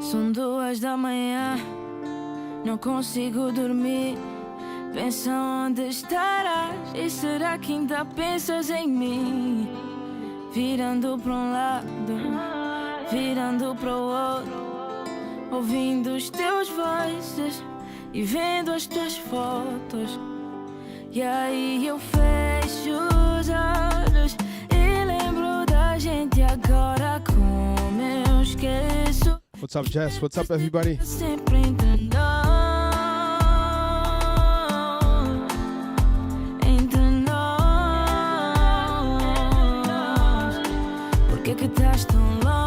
São 2 da manhã, não consigo dormir. Pensa onde estarás e será que ainda pensas em mim? Virando para um lado, virando para o outro, ouvindo os teus vozes e vendo as tuas fotos. E aí eu fecho os olhos e lembro da gente agora, como eu esqueço. What's up, Jess? What's up, everybody? Sempre entre nós. Por que estás tão longe?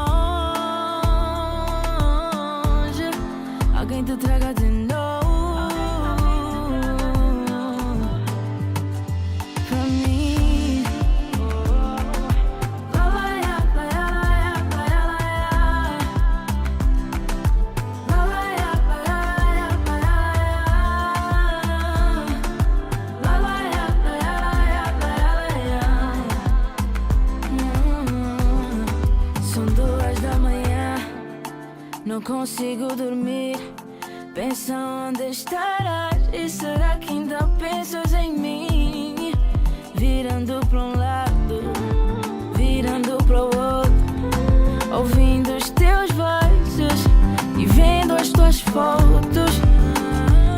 Alguém te traga de novo pra mim. São 2 da manhã, não consigo dormir. Pensa onde estarás e será que ainda pensas em mim? Virando para um lado, virando para o outro, ouvindo os teus vozes e vendo as tuas fotos.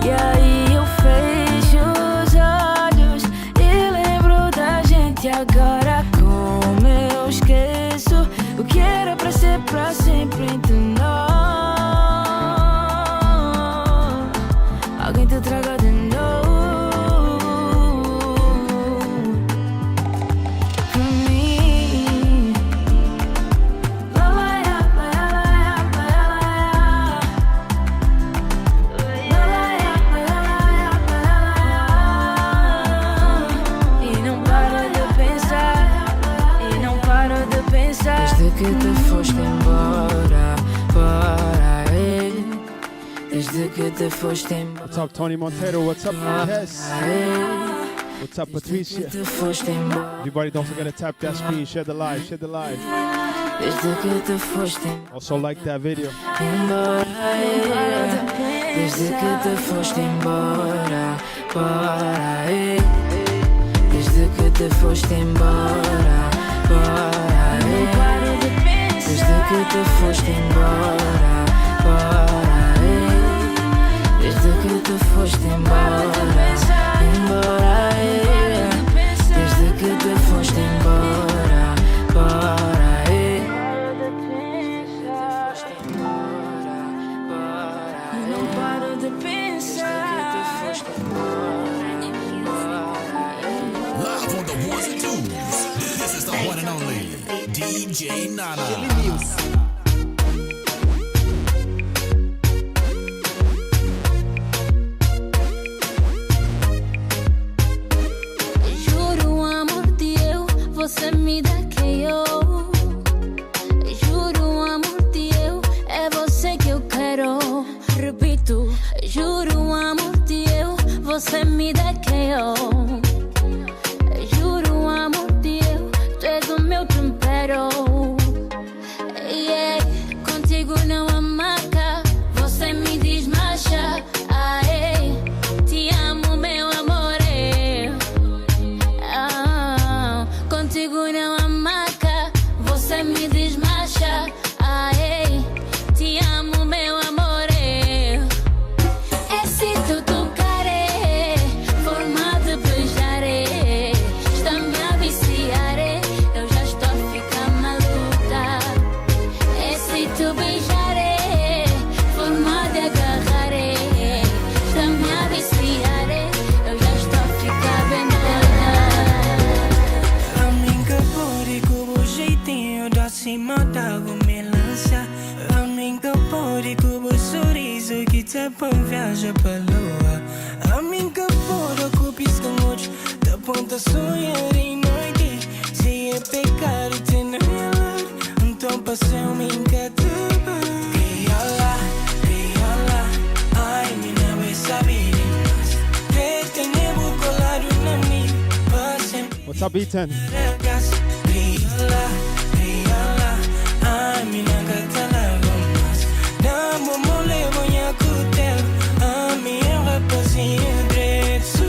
E aí eu fecho os olhos e lembro da gente agora, como eu esqueço o que era para ser para sempre entre nós. Alguém te traga de novo pra mim. E não paro de pensar, e não paro de pensar. Desde que te foste embora, para aí. Desde que te foste embora. What's up, Tony Montero? What's up, Jess? What's up, Patricia? Everybody, don't forget to tap that screen, share the live, share the live. Desde que te foste Also like that video. embora, desde que te foste embora, para aí. Desde que te foste embora, para aí. Desde que te foste embora, para aí. Desde que te foste embora, embora aí. Desde que te foste embora, para aí. Não paro de pensar. Live on the ones and twos. This is the one and only DJ Nana. Juro, amor de eu, você me daqueou. Juro, amor de eu, é você que eu quero. Repito, juro, amor de eu, você me daqueou. Juro, amor de eu, tu és o meu tempero. Yeah. Contigo não há marca, você me desmancha. Aê, te amo, meu amor. Contigo não há marca, você me desmancha. Aê, te amo, meu amor. Se tu tocaré, forma de beijaré, está-me a viciar, eu já estou a ficar maluca. Se tu beijaré, forma de agarrar, está-me a viciar, eu já estou a ficar bem doida. Amiga borico, o jeitinho de cima d'água me lança. Amiga borico, o sorriso que te põe viaja pra lua. Amiga borico, ponta sonhar em noite. Se é pecado te namorar, então passei-me em catuba. Criola, criola, ai minha vez sabe demais. Tem colado na minha, passem. What's up, Ethan? Criola, criola, ai minha gata la gomas. Damo mole bonha cutel, a minha rapazinha dresso.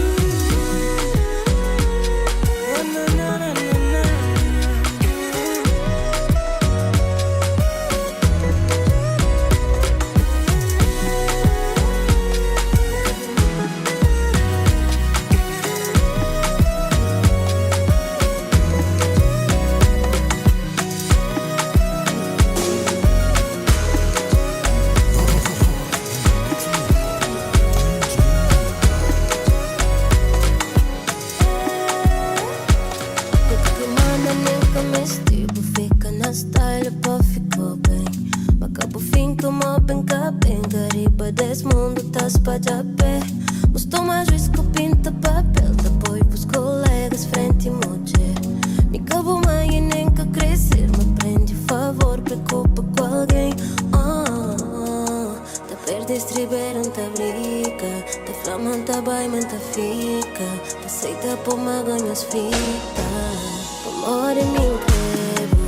Desse mundo tá-se para já pé. Mas toma juízo que pinta papel. Apoio pros colegas, frente e mulher. Me cabo mãe e nem que crescer. Me prende favor, preocupa com alguém. Tá perto estribeira, não tá briga. Tá flamando, tá bem, mas tá fica. Tá aceita por uma ganhas fita. Amor em mim quebro.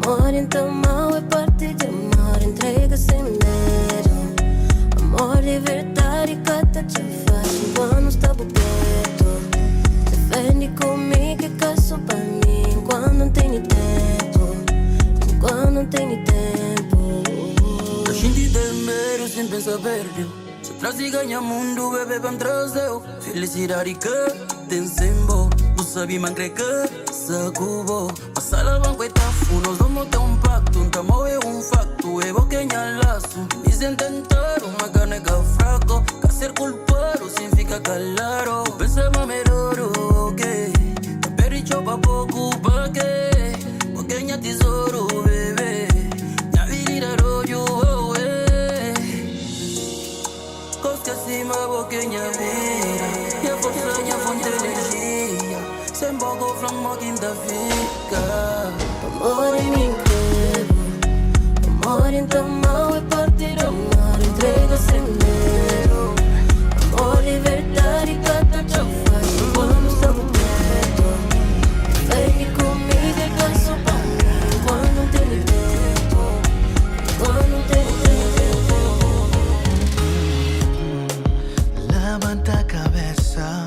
Amor então mal é parte de amor. Entrega sem medo. Amor de verdade, cata te faz quando está por perto. Defende comigo que caso pra mim quando não tem tempo. Quando não tem tempo. A gente temer sem pensar perdeu. Se traz e ganha mundo, bebê vamos trazer. Felicidade que tem sembo. Tu sabe man crê que sacubo. Passar a banco e tafu. Nós vamos ter um pacto. Um tamo é um facto. É boquinha laço. Dizem tentar uma canega fraco. Que ser culpado sem ficar calado. Pensa melhor o que. Tá pericho pa pouco pa que. Boquinha tesouro, bebê. Minha vida rollo, oh, Cosca acima, boquinha vida. E a força, minha fonte de energia. Sem bogo, flama, quinta fica. Amor em mim quebro. Amor então mal é partir do amor. Entrega sem medo. Amor de verdade, cata te faz quando está por perto. Vem comigo e caso pra mim quando não tem tempo. Quando não tem tempo. Levanta a cabeça,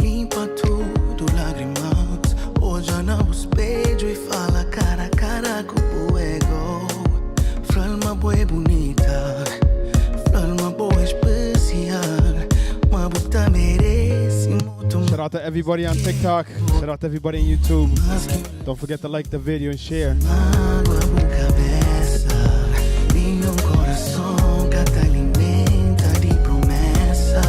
limpa tudo, lágrimas. Hoje no espelho e fala cara a cara com o ego. Flama boa bonita, flama boa especial. Uma buta merece muito. Shout out to everybody on TikTok. Shout out to everybody on YouTube. Don't forget to like the video and share. Água por cabeça, meu coração que te alimenta de promessa.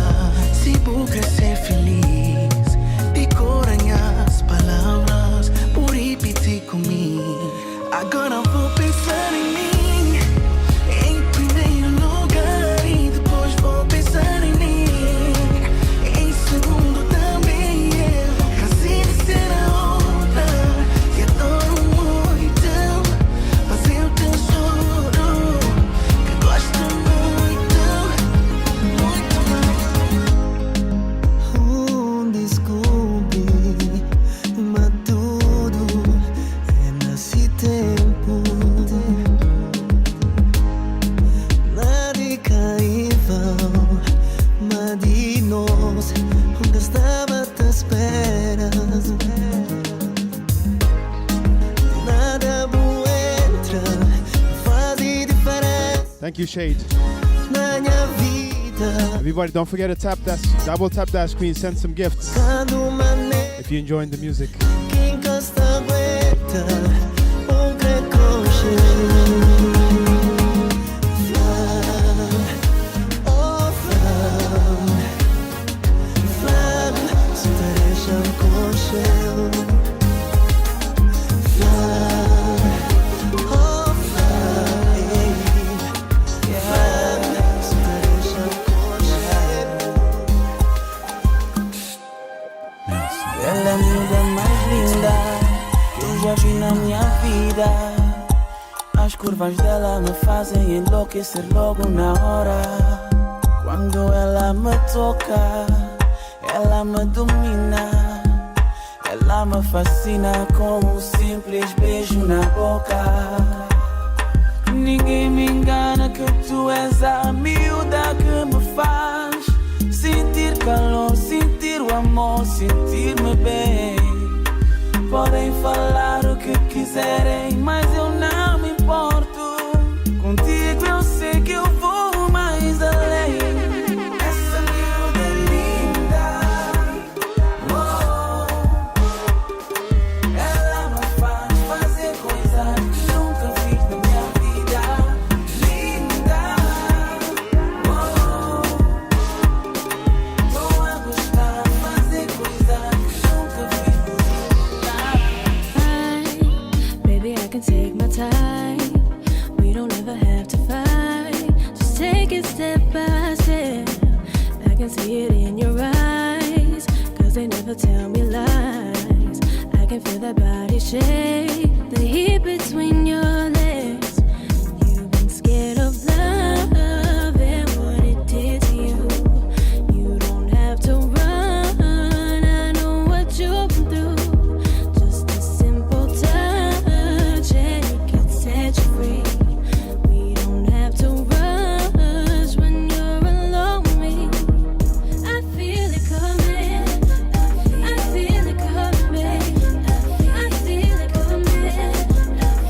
Se vou crescer feliz, decorem as palavras por repetir comigo. Agora vou pensar em mim, em primeiro lugar, e depois vou pensar em mim. Em segundo também eu cansei de ser a outra e adoro muito, mas eu te juro que gosto muito, muito mais. Descobri, mas tudo é nesse tempo. Nada caível, mas de nós onde estava a te espera. Nada bom entra, faz diferença Thank you, Shade. na minha vida. Everybody, don't forget to double tap that screen, send some gifts Quando maneira if you're enjoying the music. que encosta aguenta, um crecoche. curvas dela me fazem enlouquecer logo na hora. Quando ela me toca, ela me domina. Ela me fascina com um simples beijo na boca. Ninguém me engana que tu és a miúda que me faz sentir calor, sentir o amor, sentir-me bem. Podem falar o que quiserem, mas eu não me importo. Contigo eu sei que eu vou mais além. Essa miúda é linda. Oh, ela me faz fazer coisas que nunca fiz na minha vida. Linda. Oh, tô a gostar de fazer coisas que nunca fiz na minha vida. Baby, I can take my time. We don't ever have to fight. Just take it step by step. I can see it in your eyes, 'cause they never tell me lies. I can feel that body shake, the heat between your legs. You've been scared of love and what it did to you. You don't have to run, I know what you've been through. Just a simple touch and it can set you free. We don't have to rush when you're alone with me. I feel it coming, I feel it coming, I feel it coming,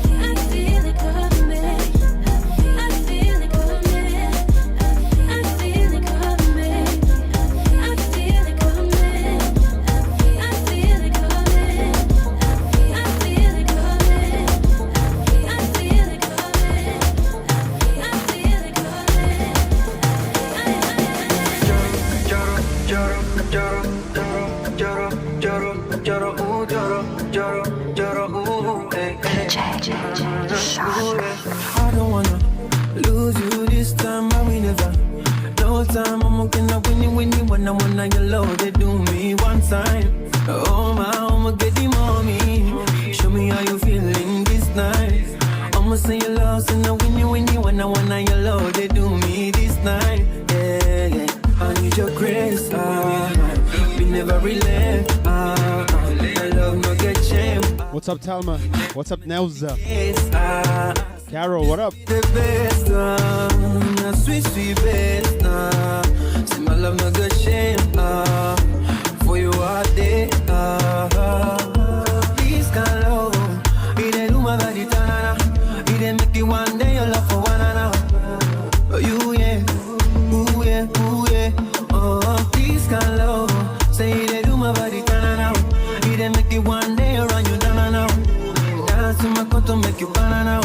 I feel it coming, I feel it coming, I feel it coming, I feel it coming, I feel it coming, I feel it coming, I feel it I don't wanna lose you this time, but we never. No time, I'm gonna win it when I wanna get loaded. Do me one time. Oh my, I'ma get the mommy. Show me how you feeling this night. I'ma say you lost and I win you when I wanna get loaded. Do me this night. Yeah, yeah. I need your grace. We never relent. I love no get shame. What's up, Talma? What's up, Nelza? Yes, Carol, what up? the best, sweet, sweet best. See my love no good shame. For you all day. Please can't love. It ain't my body tanana. It ain't make you one day your love for one another. Oh, you yeah, ooh yeah, ooh yeah. Oh, please can't love. Say it ain't my body tanana. It ain't make you one day run you down now. Dance to my cut to make you banana.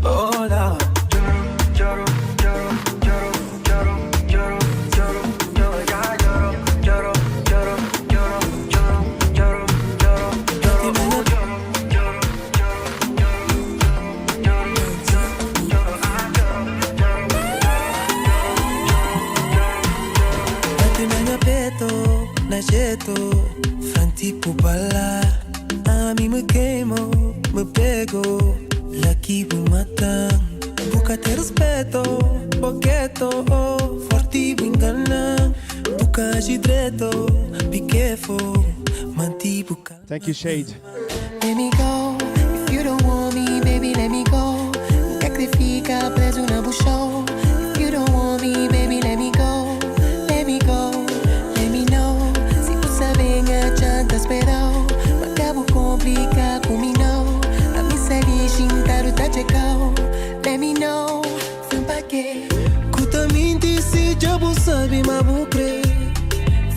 Oh, Lord. Lloro, lloro, lloro, lloro, lloro, lloro, lloro, ya lloro, lloro, lloro, lloro, lloro, lloro, lloro, na jeito, franti pupala. A mim me queimo, me pego, laqui me matan. Busca ter respeto, poqueto, forte engana. Busca agir direito, be careful, manti busca. Thank you, Shade. Let me go, if you don't want me, baby, let me go. Sacrifica preso na buchão. If you don't want me, baby, let me go. Let me go, let me know. Se você vem a chanta esperou, mas acabo complicar comigo não. A mensagem taro tá chegou. Let me know, fim pra quê? Cuta mente se já você sabe, mas vou crer.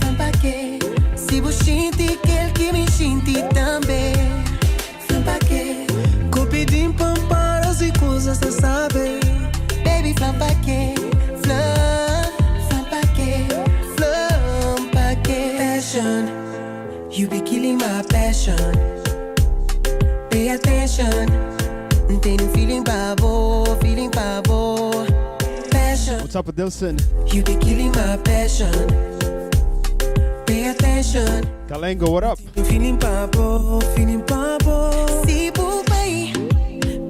Fim pra quê? Se você sente que me sente também. Fim pra quê? Copidim pamparas e coisas você sabe. Baby, fim pra quê? Flim pra quê? Flim pra quê? Passion, you be killing my passion. Pay attention. Tem feeling babo, feeling babo. Passion. What's up with Dilson? You be killing my passion. Pay attention. Kalengo, what up? Feeling babo, feeling babo. Si bu bay,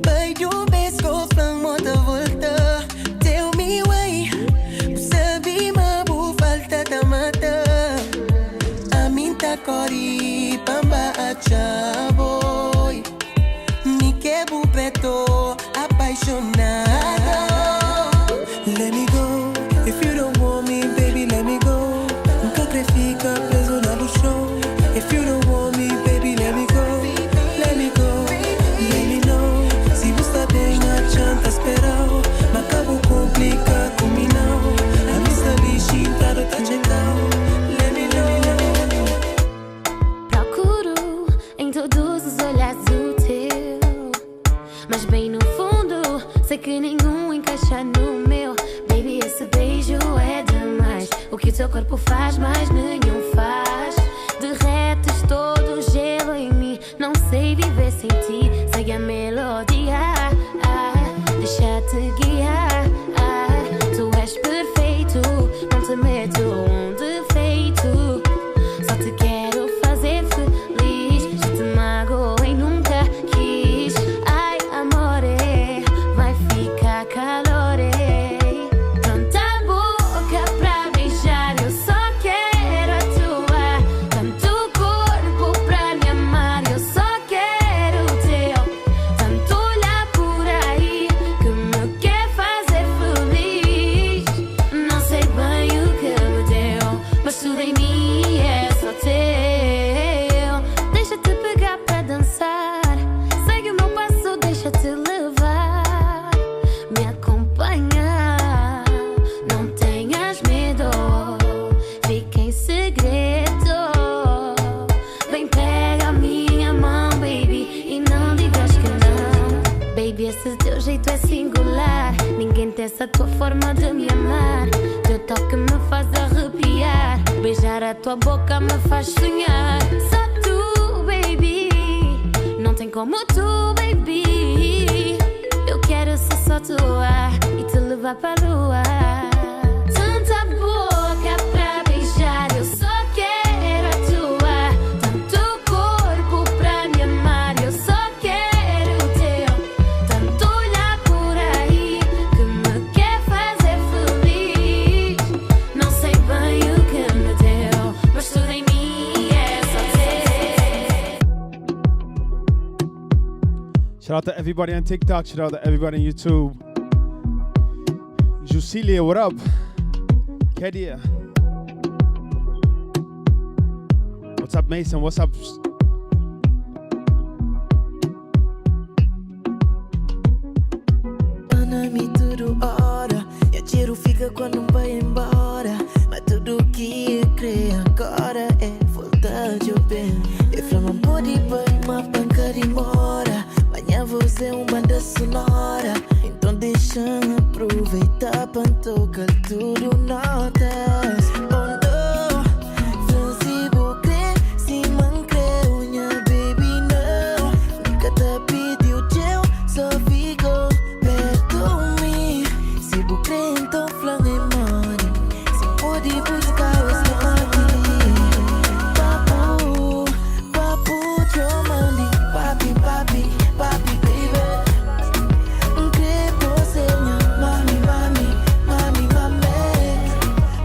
bay do besko. mori pamba achaboy. Mi que bupeto apaixonado. Let me go, if you don't want me, baby, let me go. Nunca fica preso na do show. If you don't want me, baby, let me go. Let me go, let me know. Se você bem a chanta esperou, mas acabou complica comigo não. A missa bichinha tá chegando. Let me know. Procuro em todos os olhares o teu, mas bem no fundo sei que nenhum encaixa no meu. Baby, esse beijo é demais. O que o teu corpo faz, mais nenhum faz. Derretes todo o gelo em mim. Não sei viver sem ti. Segue a melodia, deixa-te guiar. Tu és perfeito, não te meto um defeito. Só te quero fazer feliz. Já te magoei, nunca quis. Ai, amore, vai ficar calore. Tanta boca pra beijar, eu só quero a tua. Tanto corpo pra me amar, eu só quero o teu. Tanto olhar por aí que me quer fazer feliz. Não sei bem o que me deu, mas tudo em mim é só teu. Deixa-te pegar pra dançar, segue o meu passo, deixa-te levar. Me acompanha, não tenhas medo, fica em segredo. Vem, pega a minha mão, baby, e não digas que não. Baby, esse teu jeito é singular. Ninguém tem essa tua forma de me amar. Teu toque me faz arrepiar. Beijar a tua boca me faz sonhar. Só tu, baby, não tem como tu, baby. Eu quero ser só tua e te levar pra lua. Tanta boca pra beijar, eu só quero a tua. Tanto corpo pra me amar, eu só quero o teu. Tanto olhar por aí que me quer fazer feliz. Não sei bem o que me deu, mas tudo em mim é só teu. Shout out to everybody on TikTok. Shout out to everybody on YouTube. Jusilia, what up? Kedia. What's up, Mason? What's up? Ana-me tudo hora. E a tiro fica quando vai embora. Mas tudo que eu creio agora é voltar de bem. E flama body bem, uma banca de mora. Manhã você é uma banda sonora. Então deixa-me aproveitar pra tocar tudo notas. Oh no, flexível crê, se mancreu, minha baby não. Nunca te pediu teu, só ficou perto de mim. Se você crê, então flan é money. Se pode buscar o esnote. Papu, papu, chomandi. Papi, papi, papi, baby. Crê você, minha mami, mami, mami, mami.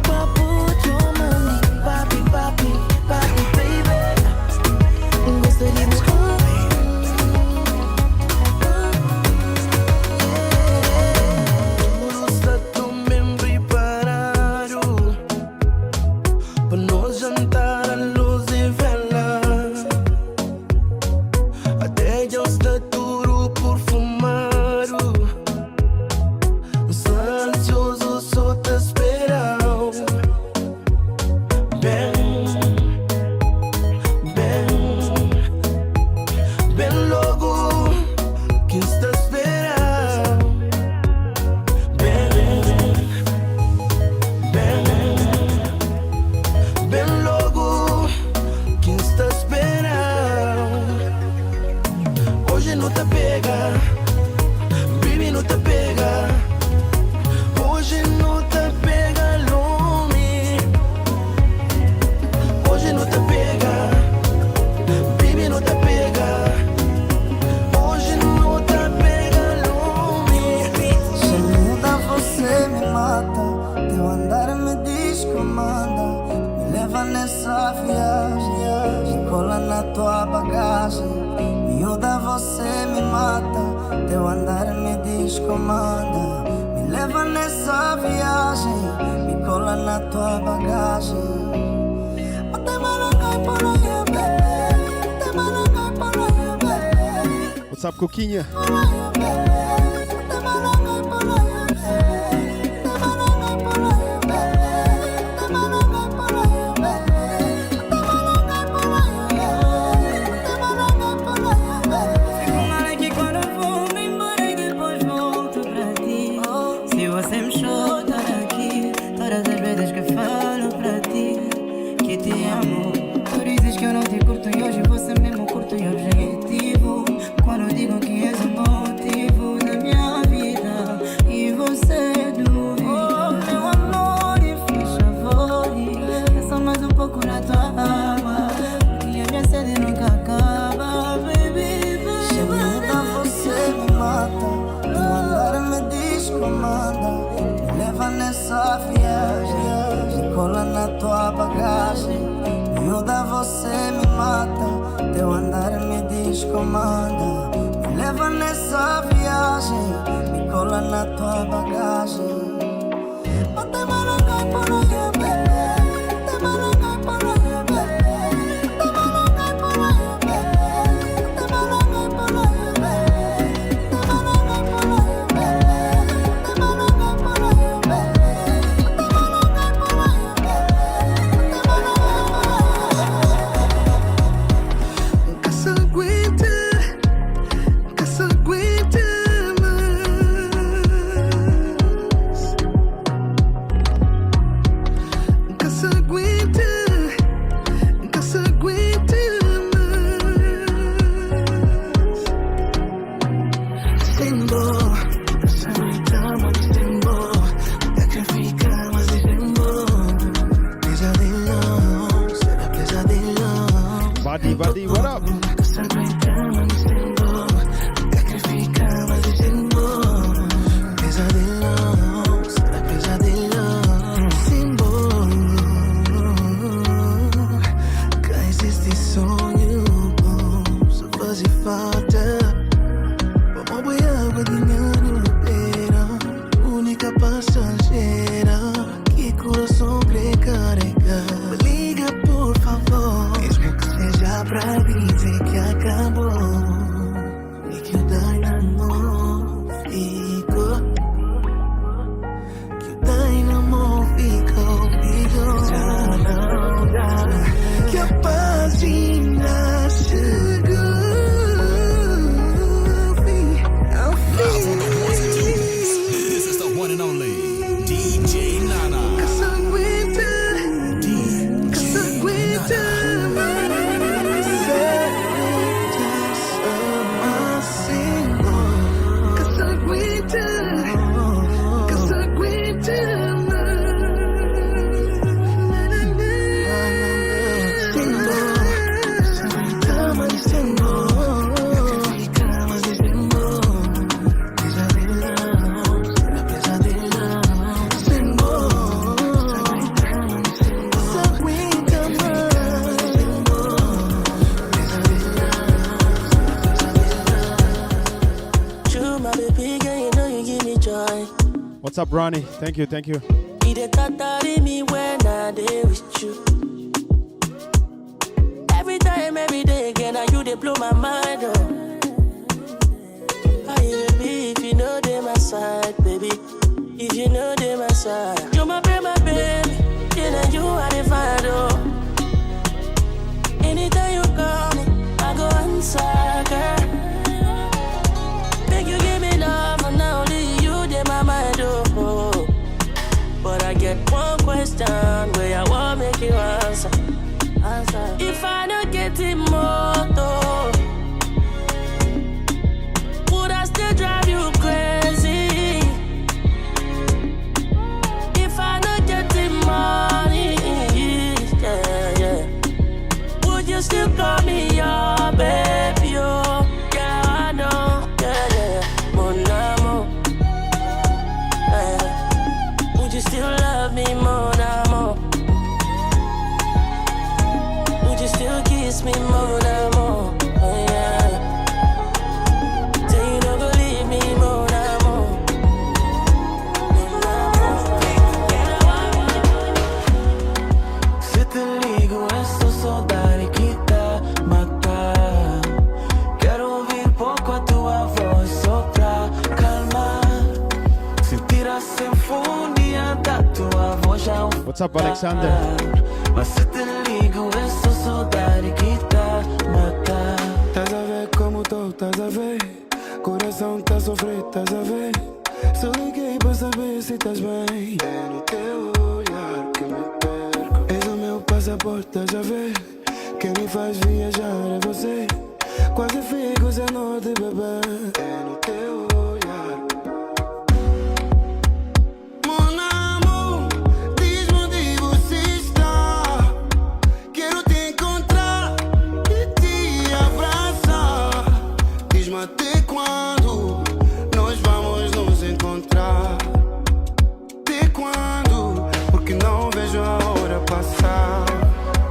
Papu, chomandi. Papi, papi, papi, baby. Gostaria de está tão bem preparado para nós jantar à luz e vela. Até já está tudo perfumado. Só ansioso, só te esperando. Bem logo que está esperando. Bem logo que está esperando. Hoje não te pega, baby, não te pega. Hoje não te pega, Lumi. Hoje não te pega, baby, não te pega. Hoje não te pega, Lumi. Se muda você me mata. Teu andar me descomanda. Me leva nessa viagem. cola na tua bagagem. Miúda, você me mata. Teu andar me descomanda. Me leva nessa viagem. Me cola na tua bagagem. What's up, Coquinha? Nessa viagem, me cola na tua bagagem. Miúda, você me mata. Teu andar me descomanda. Me leva nessa viagem. Me cola na tua bagagem. Buddy, what up? What's up, Ronnie? Thank you. He dey totally me when I dey with you. Every time, every day again, and you dey blow my mind up. Baby, if you know they my side, baby. If you know they my side, you my baby, then you are the father. Anytime you call me, I go answer, girl. Make you give me love, and now only you dey my mind, oh. But I get one question where I want make you answer. If I don't get it moto, would I still drive you crazy? If I don't get it money, yeah. Would you still call me your baby, oh? Yeah, I know, yeah. Mon amour, yeah. Would you still love me, mon amour? Would you still kiss me, What's up, Alexander? Mas se te ligo, é só saudade que tá matar. Tás a ver como tô, tás a ver? Coração tá sofrendo, tás a ver? Só liguei pra saber se tás bem. É no teu olhar que me perco. És o meu passaporte, tás a ver? Quem me faz viajar é você. Quase fico sem norte, bebê. É no teu olhar. Mon amor, diz-me onde você está. Quero te encontrar e te abraçar. Diz-me até quando nós vamos nos encontrar. Até quando? Porque não vejo a hora passar.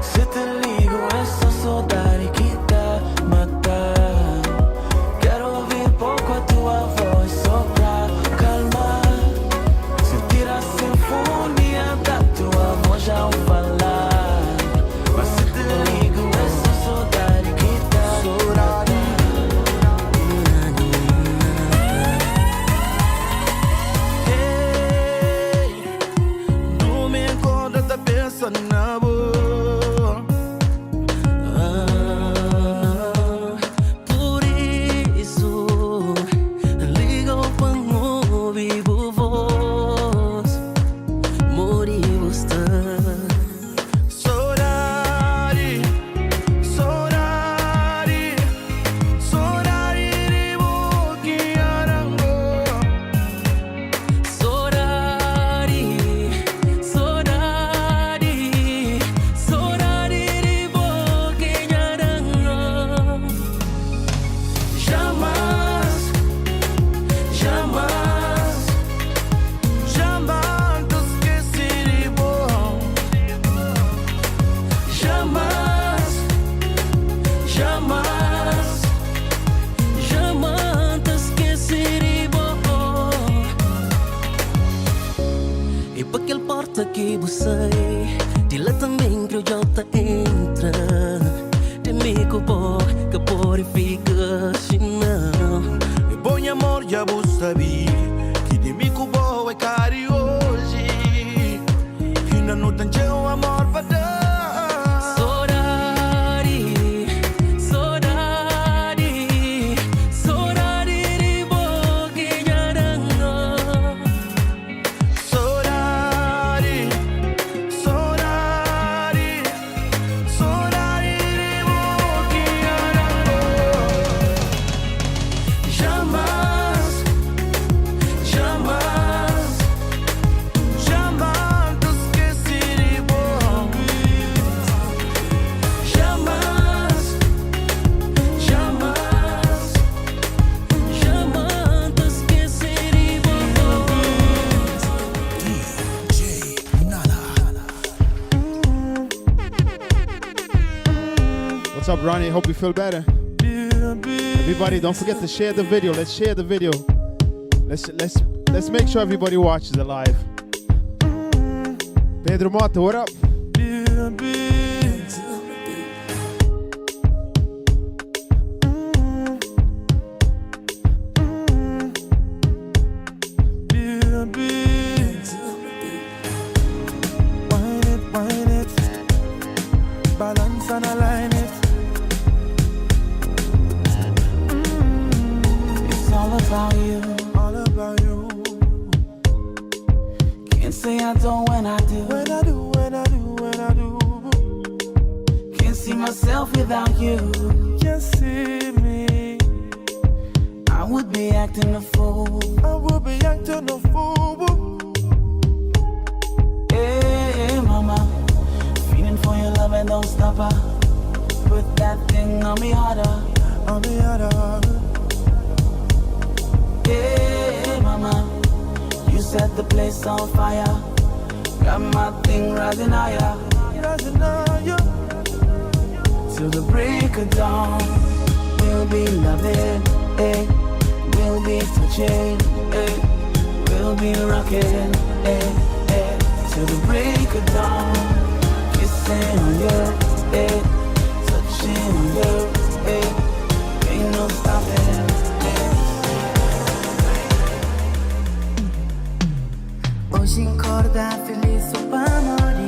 Se te ligo, é só saudade que tá matar. Quero ouvir pouco a tua voz só pra calmar. Sentir a sinfonia da tua voz ao falar. Mas se te ligo, é só saudade que tá matar. Hey, não me encontra, tá pensando na boa. Por isso, ligo pra ouvir voz. Morimos tanto. Saudade, saudade, saudade de Boquiarango. Saudade, saudade, saudade de Boquiarango. Jamais, jamais, jamais te esquecerei, bom. Jamais, jamais, jamais te esquecerei, bom. E para aquele porta que você de lá também que eu já te entra. De mim que purifica, não. E bom amor já vou saber que de mim que boa é cari hoje. Ainda não tem teu amor para dar. Saudade, saudade, saudade de Boquiarango. Saudade, saudade, saudade de Boquiarango. Jamais, jamais, Jamais te esquecerei, bom. jamais, jamais, jamais te esquecerei, DJ Nana. What's up, Ronnie? Hope you feel better. Everybody, don't forget to share the video. Let's share the video. Let's make sure everybody watches it live. Pedro Mota, what up? Wine it, balance and align it. It's all about you. All about you. Can't say I don't when I do. When I do, when I do, when I do. Can't see myself without you. Can't see me. I would be acting a fool. I will be acting a fool. Hey, mama, feeling for your love and don't stop her. Put that thing on me harder. On the other. Hey, mama, you set the place on fire. Got my thing rising higher. Rising higher. Till the break of dawn, we'll be loving, eh? We'll be touching, eh? We'll be rocking, eh? Till the break of dawn, kissing on you, eh? Touching on you, eh? Ain't no stopping, Hoje acorda feliz só pra morir.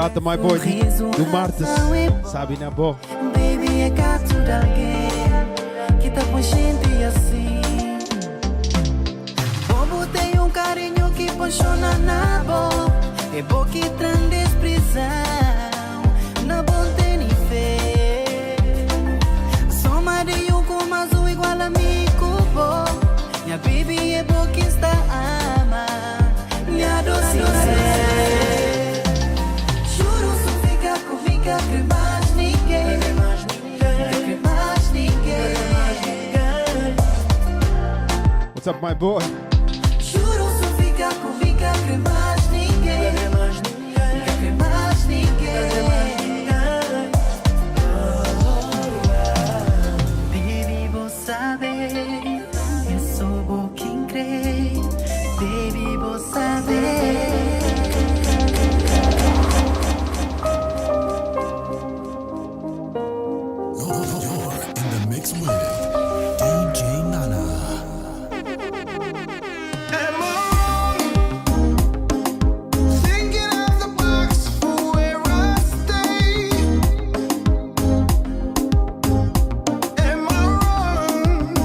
out to my boy do Martes, sabe na boa. Baby, é gato de alguém que tá com gente assim. Bobo tem carinho que apaixona na boa. É bom que traz desprezão. Na boa tem fé. Sou marido com azul igual a mim, cubo. Minha baby é bom que está ama. Minha doce juro, se fica comigo, que mais ninguém. Que mais ninguém. What's up, my boy? Juro, se fica comigo, que mais ninguém. Que mais ninguém. Baby, vou saber. Eu sou bom quem crê. Baby, vou saber. You're in the mix with DJ Nana. Thinking out the box for where I stay. Am I wrong?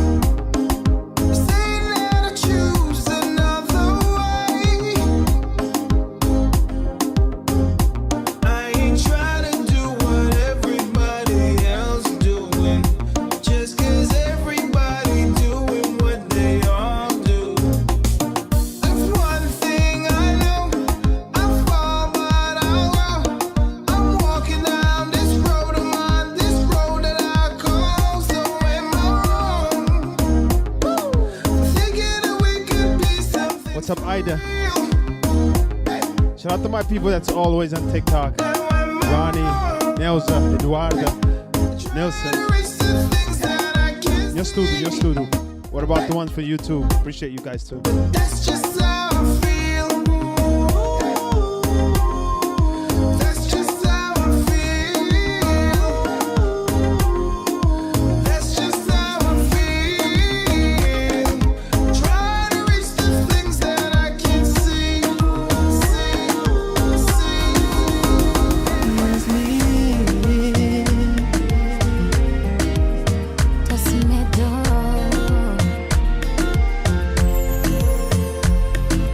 Saying that I choose another way. I ain't trying to do what everybody else doing, just 'cause everybody doing what they all do. There's one thing I know, I fall but I'll go. I'm walking down this road of mine, this road that I call. So am I wrong? Thinking that we could be something What's up, Ida? real. Shout out to my people that's always on TikTok. Ronnie, Nelsa, Eduardo, Nelson. Reach the things that I can't Your studio. What about the ones for YouTube? Appreciate you guys too. That's just how I feel. That's just how I feel. That's just how I feel. Trying to reach the things that I can't see. Mas doce medo.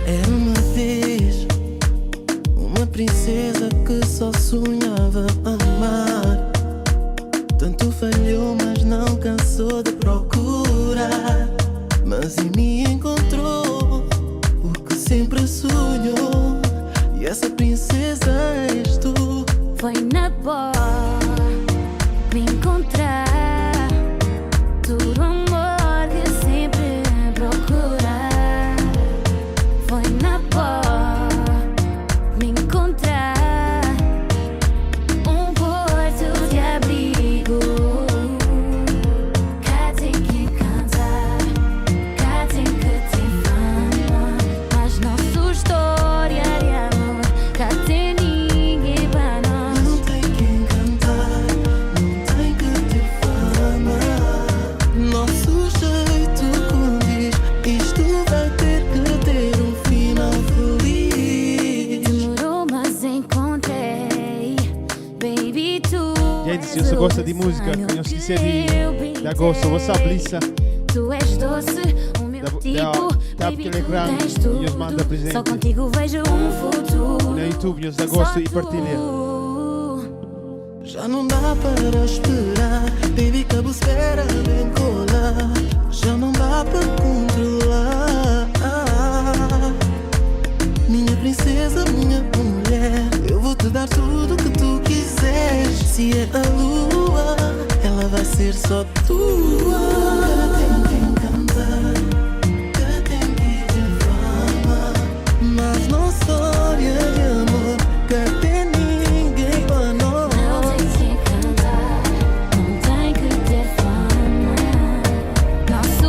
Era uma vez uma princesa que só sonhava amar. Tanto falhou, mas não cansou de procurar. Mas em mim encontrou o que sempre sonhou. E essa princesa és tu. Foi na boa me encontrar. Tudo amor que sempre procurar. Foi na boa me encontrar. Porto de abrigo. Cá tem que cantar, cá tem que ter fama. Mas nossa história de amor, cá tem ninguém pra nós. Não tem quem cantar, não tem que ter fama. Nosso jeito condiz, isto vai ter que ter um final feliz. Demorou, mas encontrei. Baby, tu Gente, se você gosta de música, não esqueça de agosto. What's up, Lisa? Tu és doce, o meu tipo. Tap Baby, aquele tu ecrã tens e nos manda tudo. presente. Só contigo vejo um futuro. No YouTube, nos agosto e partilha. Já não dá para esperar, baby, que a espera bem colar. Já não dá para controlar. Minha princesa, minha mulher, eu vou te dar tudo que tu quiseres. Se é a lua, ela vai ser só tua. Tem quem cantar, que tem que ter fama. Mas não só de amor, que tem ninguém para nós. Não tem que cantar, não tem que ter fama. Nosso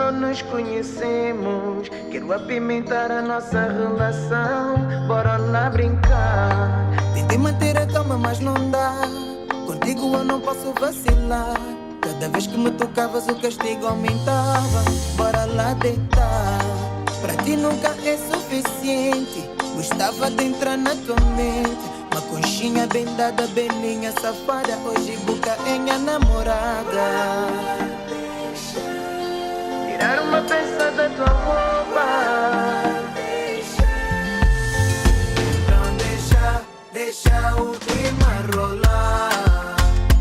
não nos conhecemos. Quero apimentar a nossa relação. Bora lá brincar. Tentei manter a calma, mas não dá. Contigo eu não posso vacilar. Cada vez que me tocavas o castigo aumentava. Bora lá deitar. Pra ti nunca é suficiente. Gostava de entrar na tua mente. Uma conchinha bem dada, belinha safada. Hoje boca é minha namorada. Tirar uma peça da tua roupa. Então deixa o clima rolar.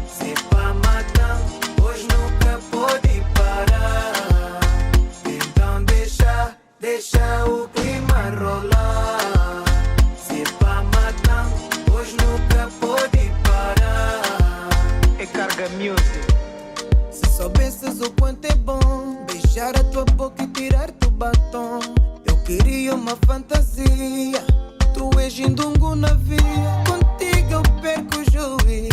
Se pra matar, hoje nunca pode parar. Então deixa o clima rolar. Se pra matar, hoje nunca pode parar. É Carga Music. Se soubesses o quanto é bom beijar a tua boca e tirar-te o batom. Eu queria uma fantasia. Tu és indungo na via. Contigo eu perco o juiz.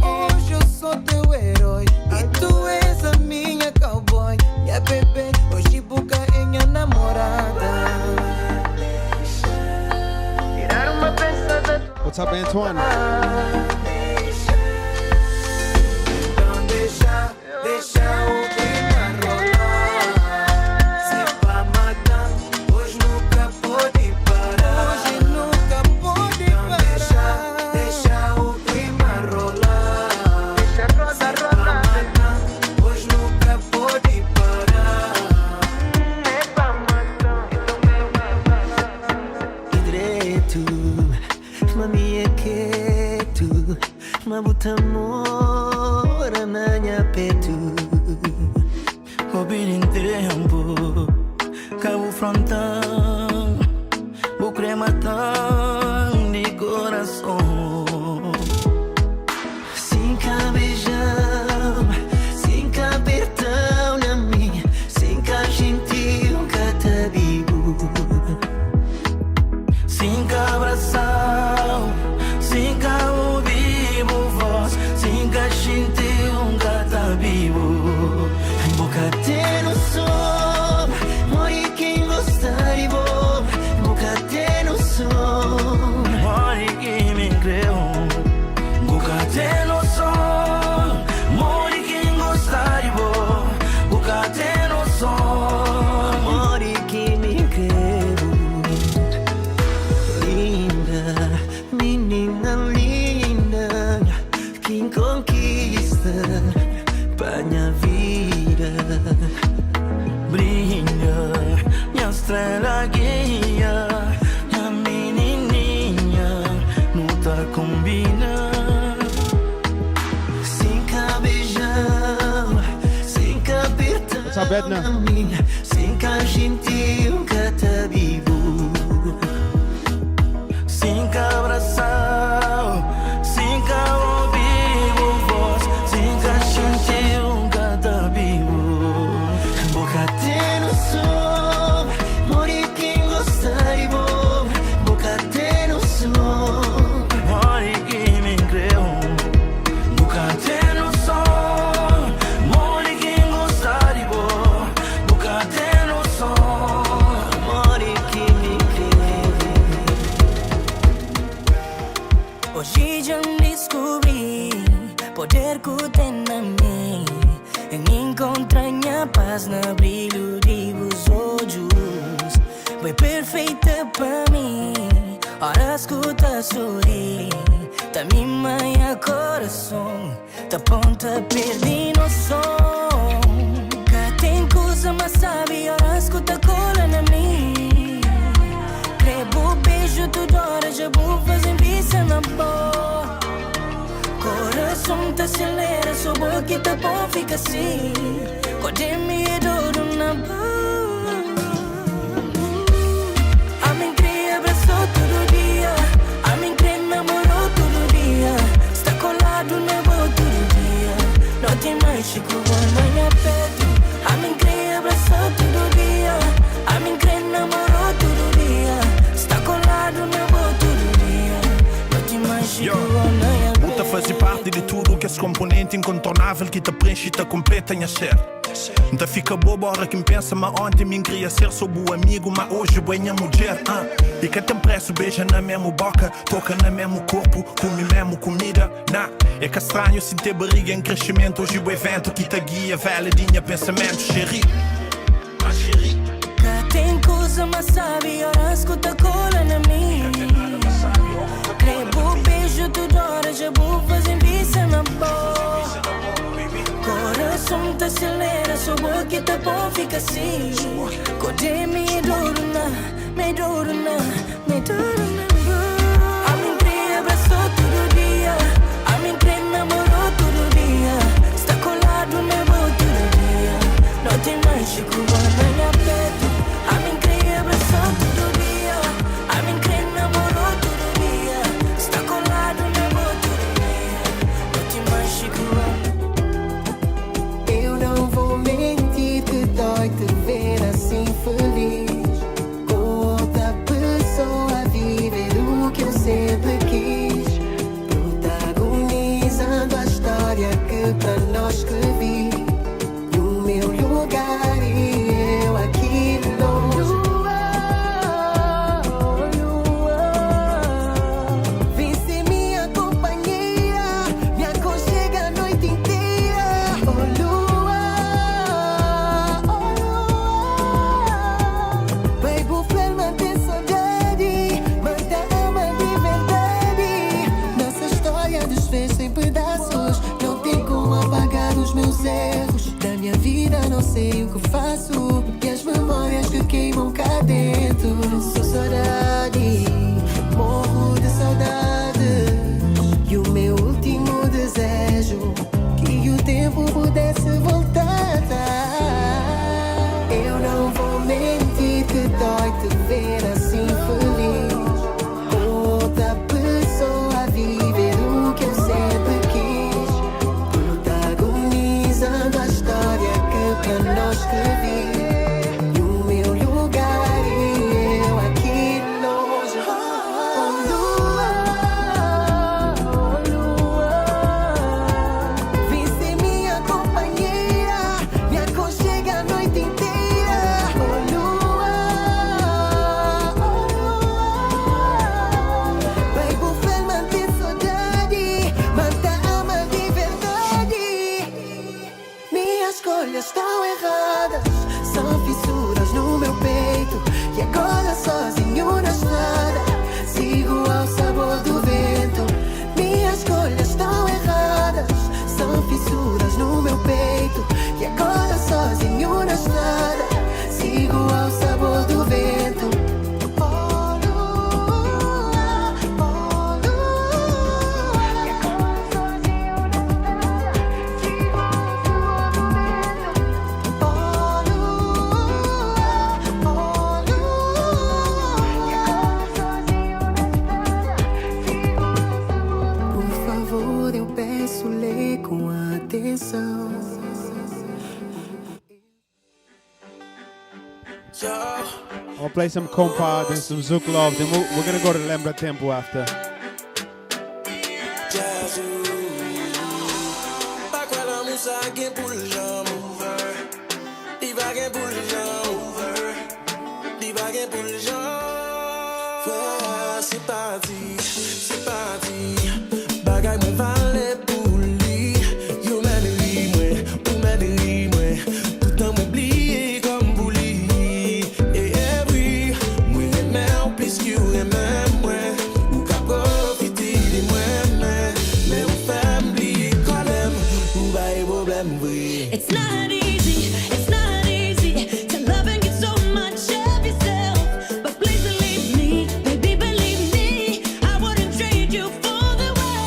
Hoje eu sou teu herói e tu és a minha cowboy. Minha bebê, hoje boca é minha namorada. Tirar uma peça da tua. What's up, Antoine? Então deixa o clima rolar. Se pra matar, hoje nunca pode parar. Hoje nunca pode parar. Deixa o clima rolar. Deixa a roda rolar. Hoje nunca pode parar. É pra matar. Direito, mami é que tu, mabuta amor na minha peito. Ouvir em tempo, cabo frontão, o crema tão de coração. Sem cabejão, sem cabertão na minha, sem gentil catabigo. Sem abração, sem ouvir voz, sem sentir gata vivo. Boca te no som, morre quem gostar de bom. Boca te no som, morre quem me creu. Boca te no som, morre quem gostar de bom. Boca te no som, morre quem me creu. Linda, menina linda, quem conquista pra minha vida. Brilha, minha estrela guia, minha menininha, não tá combina. Sem cabejão, sem cabertão, What's up, Edna? sem gentil catabibo. Sem abração, sem ouvir voz, sem sentir gata vivo. Boca te no som, morre quem gostar de bom. Boca te no som, morre quem me creu. Boca te no som, morre quem gostar de bom. Boca te no som, morre quem me creu. Hoje já descobri poder que tem na mim em encontrar minha paz no brilho de vos olhos. Foi perfeita para mim, horas que tá sorri. Tá me manha coração, tá ponta perdi noção. Que tem coisa mas sabe, horas que tá cola na mim. Crebo beijo toda hora, já vou fazer vista na boca. Coração tá acelera, sua boca tá bom, fica assim. Pode me dor na boca. A mim cria abraçou todo dia, a mim cria namorou todo dia. Está colado na boca todo dia, não tem mais chico na minha peito. A mim cria abraçou todo dia, a mim cria namorou todo dia. Está colado na boca todo dia, não tem mais chico na minha peito. Fazer parte de tudo que esse componente incontornável que te preenche e te completa em ser. Ainda fica bobo a hora que me pensa, mas ontem me queria ser sou bom amigo, mas hoje é minha mulher. E que tem preço, beija na mesma boca, toca na mesmo corpo, come mesmo comida. É que estranho sem ter barriga em crescimento. Hoje o evento que te guia, validinha pensamento, chéri. Que tem coisa, mas sabe, ora escuta cola na mim. Crebo, beijo, tudo hora, já vou fazer vista na boa. Coração te acelera, sua boca tá bom, fica assim. Code me dorna, me dorna, me dorna. A mim cria abraçou todo dia, a mim cria namorou todo dia. Está colado na boa todo dia, não tem mais chico, na perto. A mim cria abraçou todo dia, a mim cria namorou todo dia. Está colado na boa todo dia, não tem mais chico. Não vou mentir que dói te ver assim feliz, com outra pessoa a viver o que eu sempre quis, protagonizando a história que pra nós escrevi, e o meu lugar e eu aqui longe. Vem ser minha companheira, me aconchega a noite inteira. Oh, Lua. Erros da minha vida, não sei o que faço, e as memórias que queimam cá dentro. Sou saudade, morro de saudade, e o meu último desejo, que o tempo pudesse voltar. Eu não vou mentir que dói te ver assim feliz, com outra pessoa a viver o que eu sempre quis, protagonizando a história que pra nós escrevi, e o meu lugar e eu aqui longe. Oh, Lua, oh, Lua, vem ser minha companheira, me aconchega a noite inteira. Oh, Lua, vai buffar, manter saudade, mata alma de verdade. Minhas escolhas estão erradas, são fissuras no meu peito, e agora sozinho na estrada, sigo ao sabor do vento. Minhas escolhas estão erradas, são fissuras no meu peito, e agora sozinho na estrada, sigo ao sabor do vento. Oh, Lua, oh, Lua, e agora sozinho na estrada, sigo ao sabor do vento. Oh, Lua, oh, Lua, e agora sozinho na estrada, sigo ao sabor. Por favor, eu peço, lê com atenção. I'll play some compa, then some Zouk Love, then we're gonna go to Lembra Tempo after. Pas quoi la mousse à gain pour le jambon. Divaguer pour le jambon. Divaguer pour le jambon. Ouais, c'est parti, c'est parti. Bagay me vale pour lui. Yo m'aide moi, ou m'aide moi. Tout le temps m'oublie comme pour lui. Et oui, moi j'aime plus que j'aime moi. Ou qu'à profiter de moi, mais ou fait m'oublier quand même. Ou bah y'a problème, oui. It's not easy, it's not easy to love and get so much of yourself. But please believe me, baby, believe me, I wouldn't trade you for the world.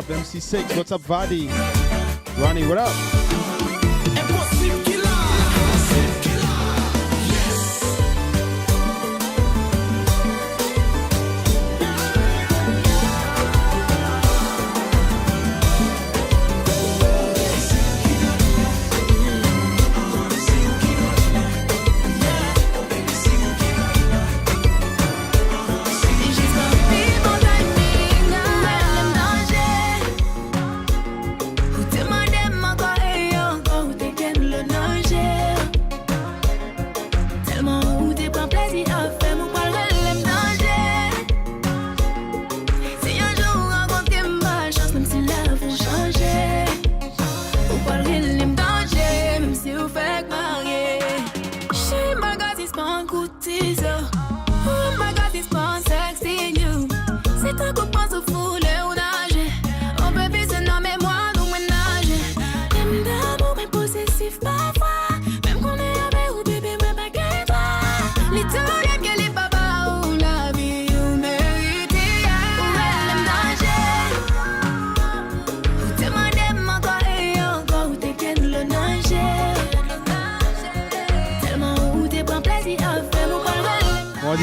up? MC6, what's up, Vadi? Ronnie, what up?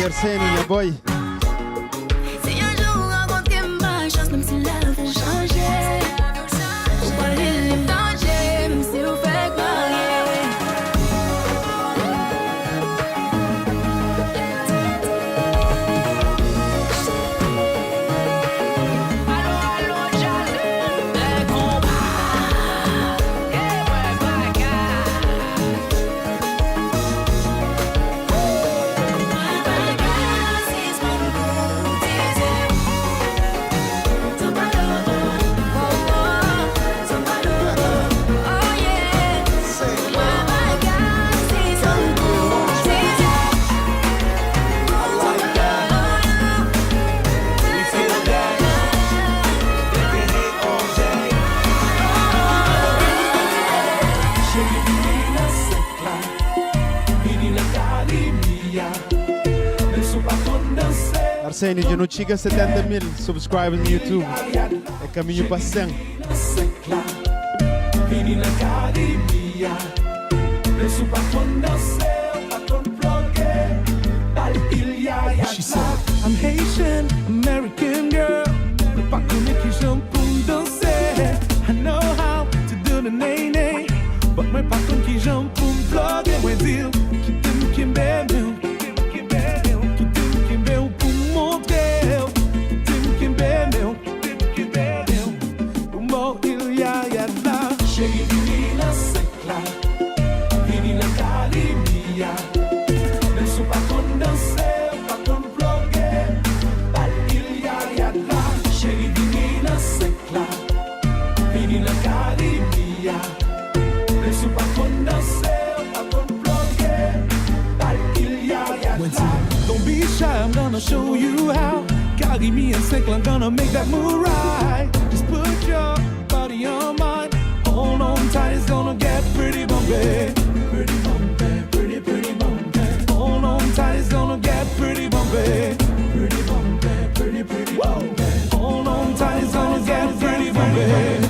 Arsène, your boy. Si un jour rencontrer ma chance, même si la vie vont changer, vous parlez les dangers, même si vous faites marier. Arsene, já não chega a 70 mil subscribers no YouTube. É caminho para 100. She said, I'm Haitian, American girl. I know how to do the nay-nay, but my pakon ki jump pour me plugger. Ouais, dire, qui t'aime, qui m'aime. I'm gonna show you how. Carry me and Sinclair, I'm gonna make that move right. Just put your body on mine. Hold on tight, it's gonna get pretty bumpy. Pretty bumpy, pretty, pretty bumpy. Hold on tight, it's gonna get pretty bumpy. Pretty bumpy, pretty, pretty bumpy. Hold on tight, it's gonna get pretty bumpy.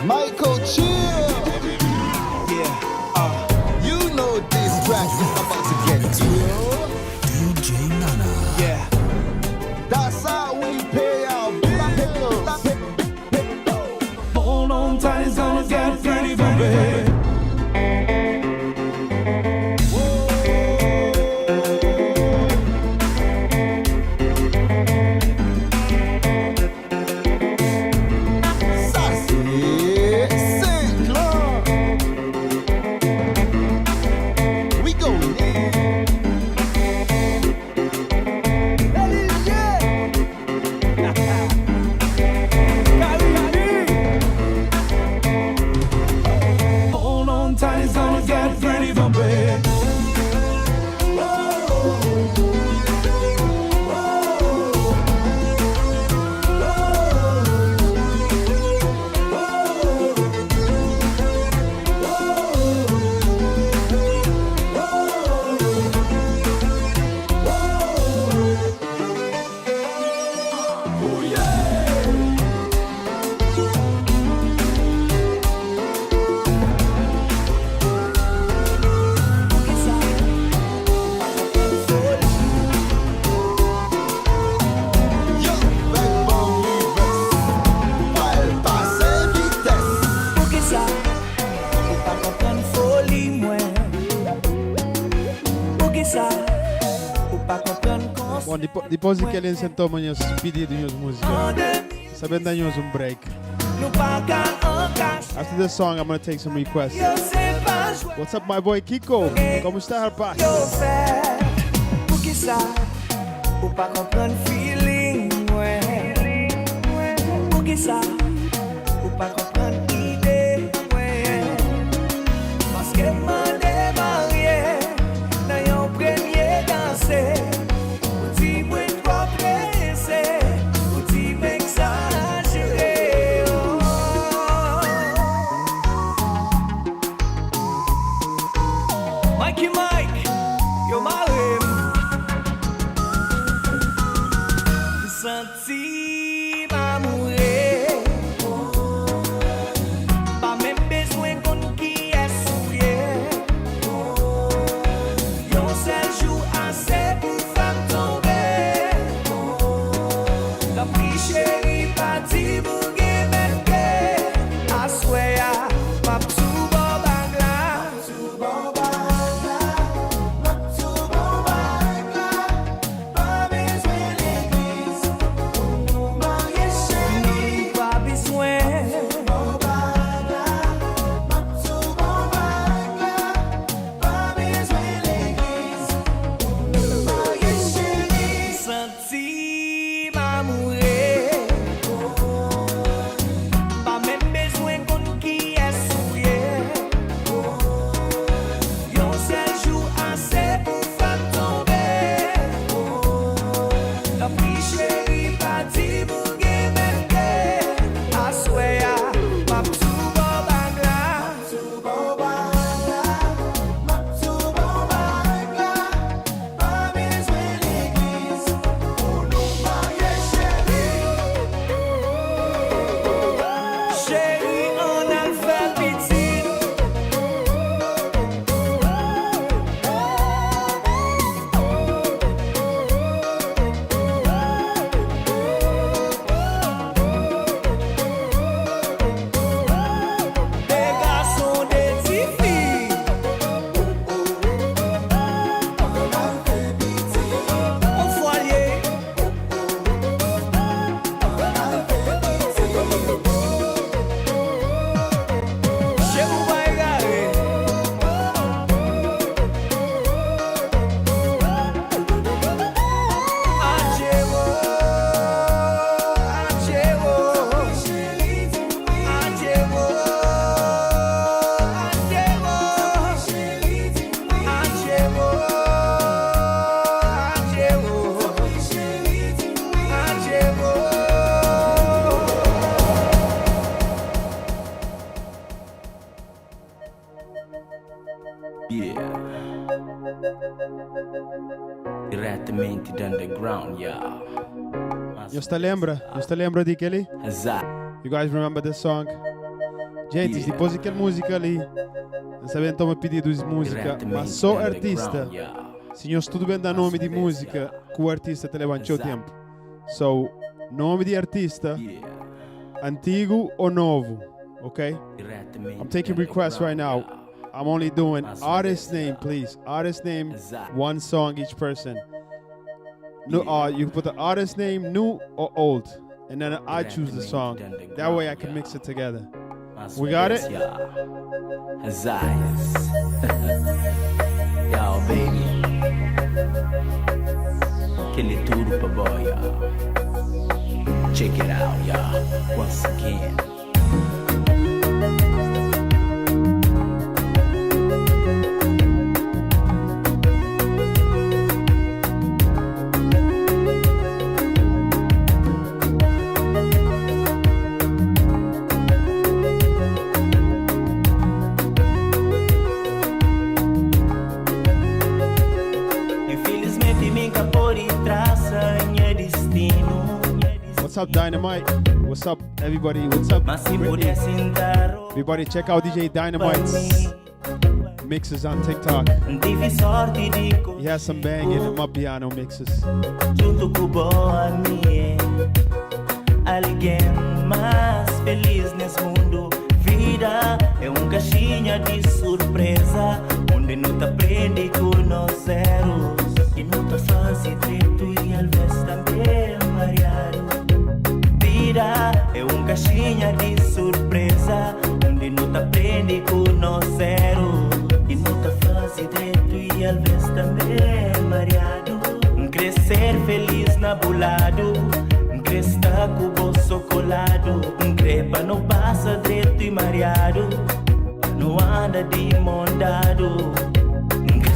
Michael Chill. It's about to get to DJ Nana. Yeah, that's how we pay our bills. Hold on tight, it's gonna get pretty bumpy. depois que ele sentou meus pedidos de música, sabendo dar um break. After this song, I'm gonna take some requests. What's up, my boy Kiko? Como está, rapaz? O que sabe, o pa comprando feeling, o que sabe, o pa comprando ideia, mas que mande marié, na eu premier danser, o time é progresser, o time exageré. Mike, eu malei. Senti ma mourir, pas même besoin qu'on qui est souillé. Yon seul jour assez pour faire tomber. La plus chérie partie pour gagner. I swear, ma psou bobagla. Diretamente do underground, yeah. Você lembra de Kelly? You guys remember this song? Gente, depois daquela música ali, sabem toma pedidos de música, mas só artista. Se nós tudo bem dá nome de música, que o artista te levantou o tempo. So, nome de artista, antigo ou novo, ok? I'm taking requests right now. I'm only doing artist name, please. Artist name, one song each person. No, you can put the artist name, new or old, and then I choose the song. That way I can mix it together. We got it? Yo, baby. Kill it tudo pra boy, y'all. Check it out, y'all. Once again. What's up, Dynamite? What's up, everybody? What's up, Britney? Everybody, check out DJ Dynamite's mixes on TikTok. He has some banging in my piano mixes. Junto com boa minha, alguém mais feliz nesse mundo. Vida é caixinha de surpresa, onde não te aprende com nós zeros. E não te faz treto e talvez também mareado. Vida é caixinha de surpresa, onde não te aprende com nós zero. E não te faz direito e às vezes também mareado. Crescer feliz na bolado, crescer com o bolso colado. Crepa não passa direito e mareado, não anda de mondado.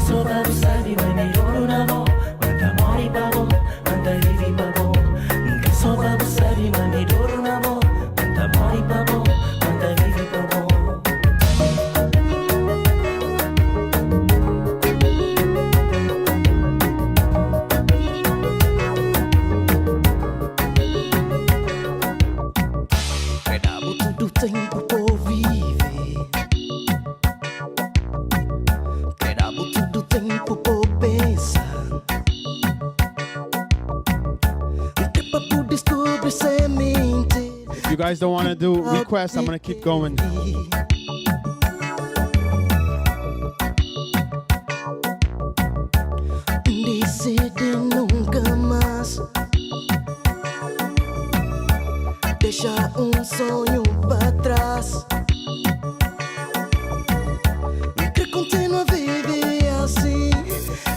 Só para sabe maneiro na mão, manda mori babo, manda vivi babo. Só para sabe maneiro na mão, manda mori babo, manda vivi babo. Perdamos todo tempo por viver, perdamos todo tempo por pensar. Tempo por descobrir semente. If you guys don't want to do requests, I'm going to keep going. Decide nunca mais deixar sonho para trás. Que continua a viver assim,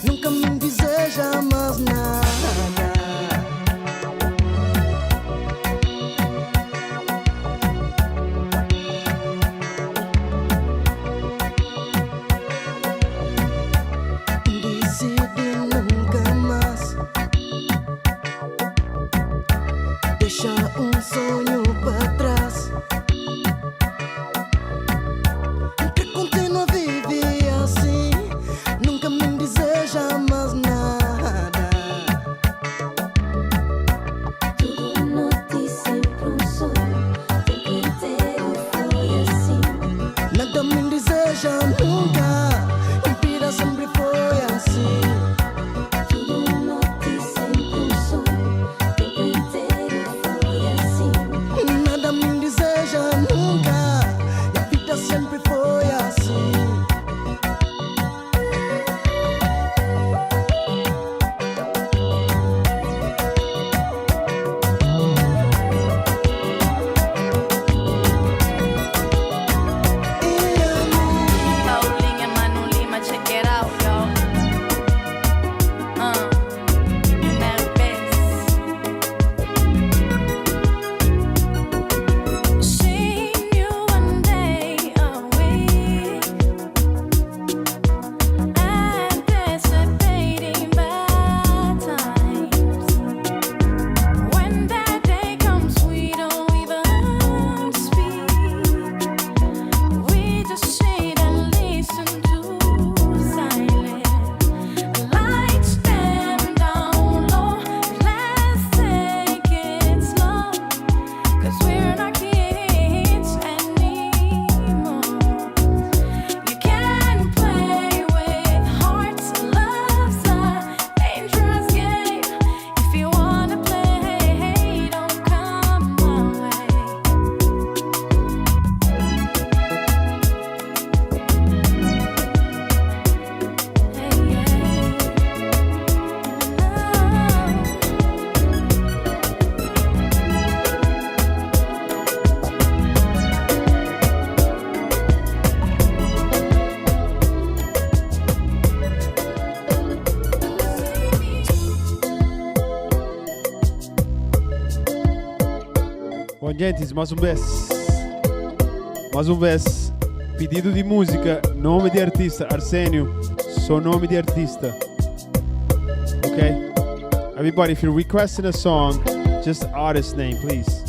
nunca me deseja mais nada. Decide nunca mais deixar sonho para trás. Que continua a viver assim, nunca me deseja mais nada. Tudo noite sempre sonho, tempo inteiro foi assim. Nada me deseja nunca, impira sempre foi assim. Tudo noite sempre sonho, tempo inteiro foi assim. Nada me deseja nunca, a vida sempre foi assim. Paulinha, Manu Lima, check it out, yo. Mel Best. Seen you one day a week, anticipating bad times. When that day comes, we don't even speak. We just sit and listen to silence. Lights dim down low. Let's take it slow, 'cause we're not kids anymore. You can't play with hearts. Love's a dangerous game. If you wanna play, don't come my way. Bom, gente, mais uma vez, pedido de música, nome de artista, Arsenio, só nome de artista. Okay? Everybody, if you're requesting a song, just artist name, please.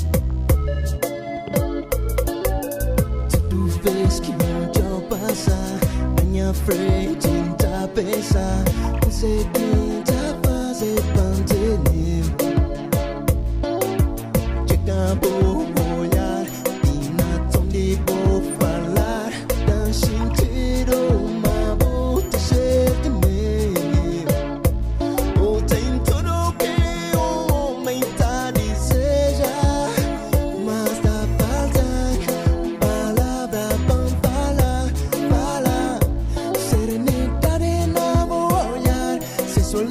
Tu vês que eu passar, minha frente tá pensar, consegui fazer pantelim. Chega por olhar e na tom de vou falar, dan sentido uma volta cheia de mim. Ou tem tudo que o homem tá deseja, mas dá falta palavra pra falar. Serenidade no olhar, sensualidade.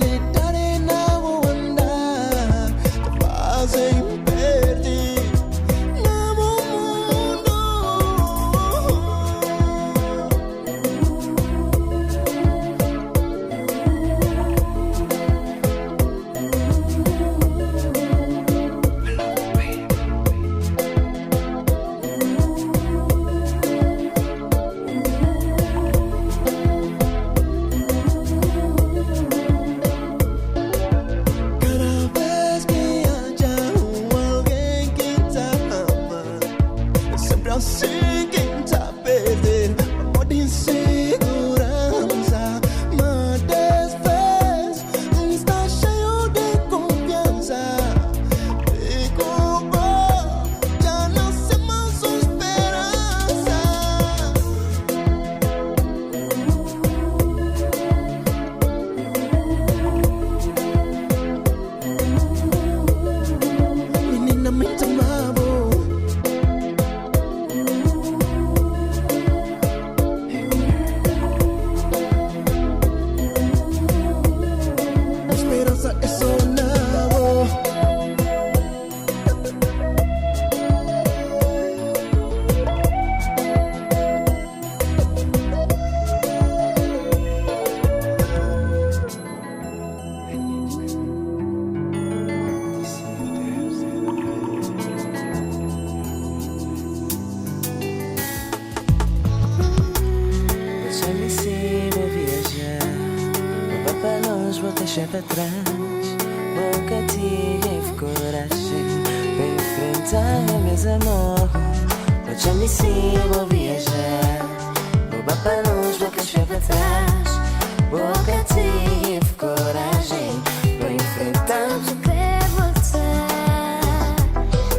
deixar pra trás. Nunca tive coragem pra enfrentar meus amores. Hoje me sigo a viajar, vou para longe, vou deixar pra trás. Nunca tive coragem pra enfrentar. Quer voltar,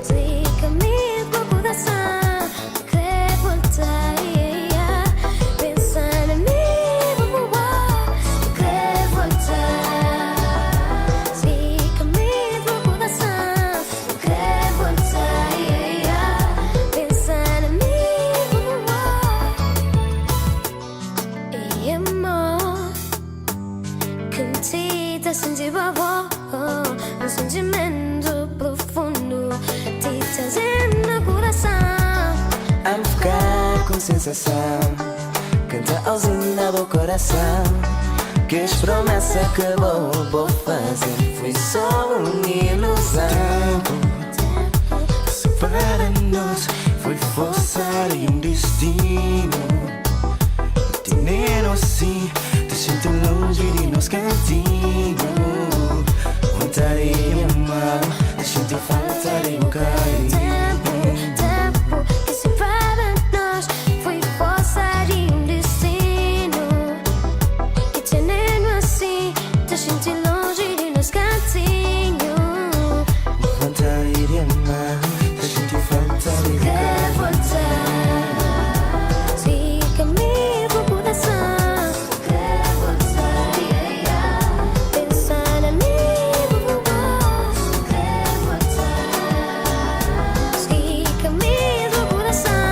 desliga meu coração. Quer voltar, pensar em mim, quer voltar, desliga meu coração. Quer voltar, pensar em mim, e amor, contigo senti babó, um sentimento profundo te trazendo no coração. A me ficar com sensação, canta ausina do coração. Que as promessas que vou fazer foi só uma ilusão. Tempo separa-nos, foi forçar e um destino. Tenero assim, te sinto longe de nos cantinhos. Vontade de amar, te sinto falta de um carinho. Tempo que separa-nos, foi força de um destino. Que tenendo assim, te sinto longe de nos cantinhos. Vontade de amar, te sinto falta de um Quer carinho. voltar, fica meu coração. Quer voltar, pensar em mim, quer voltar, fica meu coração.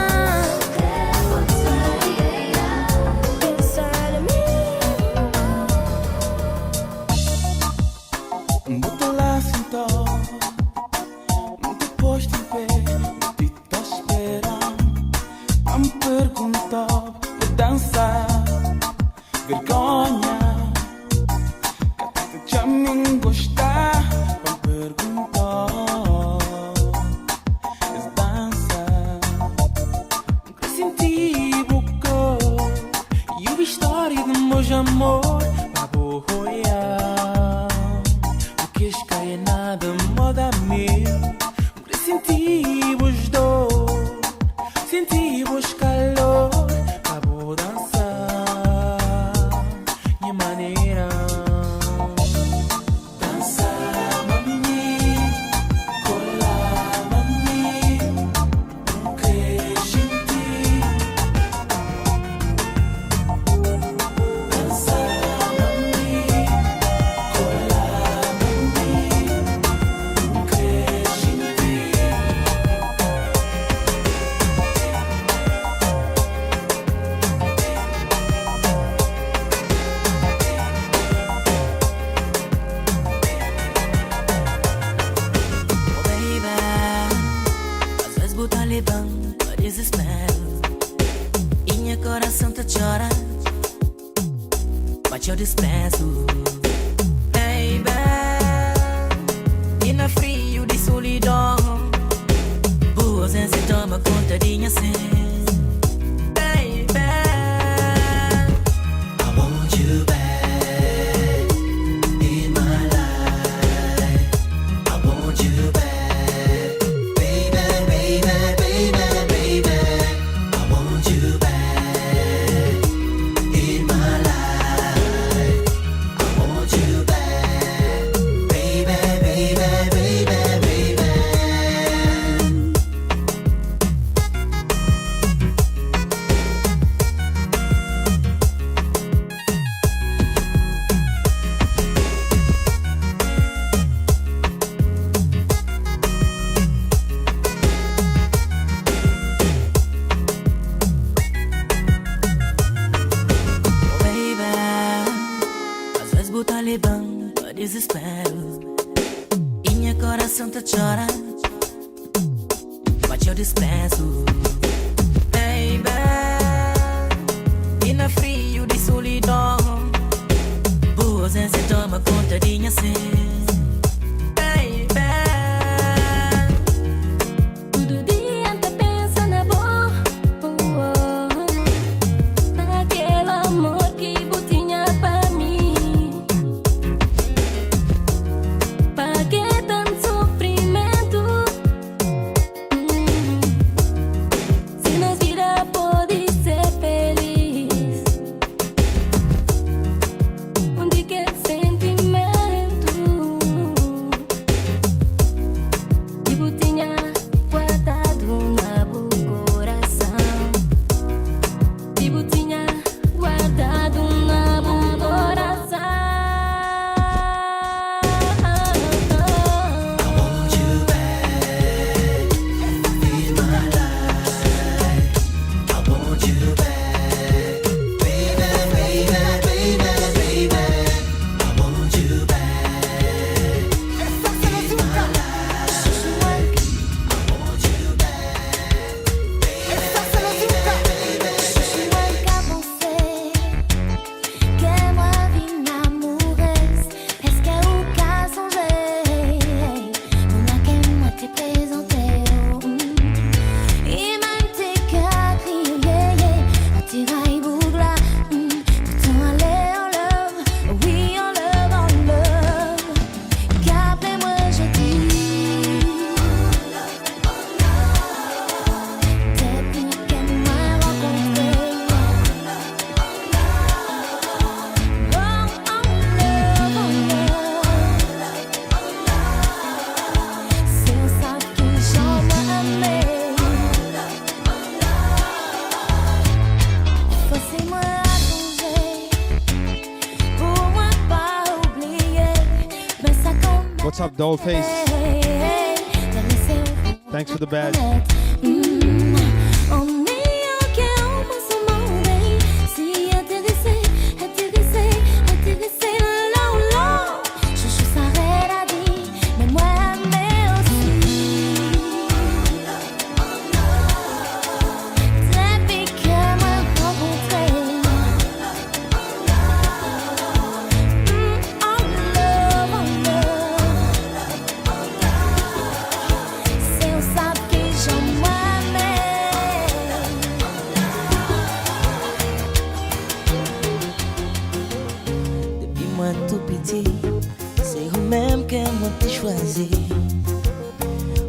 Quer voltar, pensar em mim. Bota lá sentado, muito posto em pé, te tá esperando. A me perguntar por dançar, vergonha. Que já me gostar, a me perguntar, es dança. Nunca senti boca, e a história de meus amor, pra boiar. Que escaia nada moda meu. Nunca senti vos dor, senti vos calor. Acabou dançar, minha maneira. Dançar, mami, colar, mami. Nunca senti. Dançar, mami, colar, mami. Nunca senti. Oh baby, às vezes botar libão, eu desespero. E meu coração tá chora, mas eu desprezo. Baby, e na frio de solidão, boa ausência toma conta de minha sede. Baby, I want you back in my life. I want you back, baby, baby, baby, baby. I want you back in my life. I want you back, baby, baby, baby, baby. oh baby, às vezes botar libão, eu desespero. E meu coração tá chora, mas eu desprezo. Baby, e na frio de solidão, boa ausência toma conta de minha sede. Baby, Todo dia te pensa na boa, naquele amor que você tinha pra mim. What's up, Dollface? Thanks for the badge.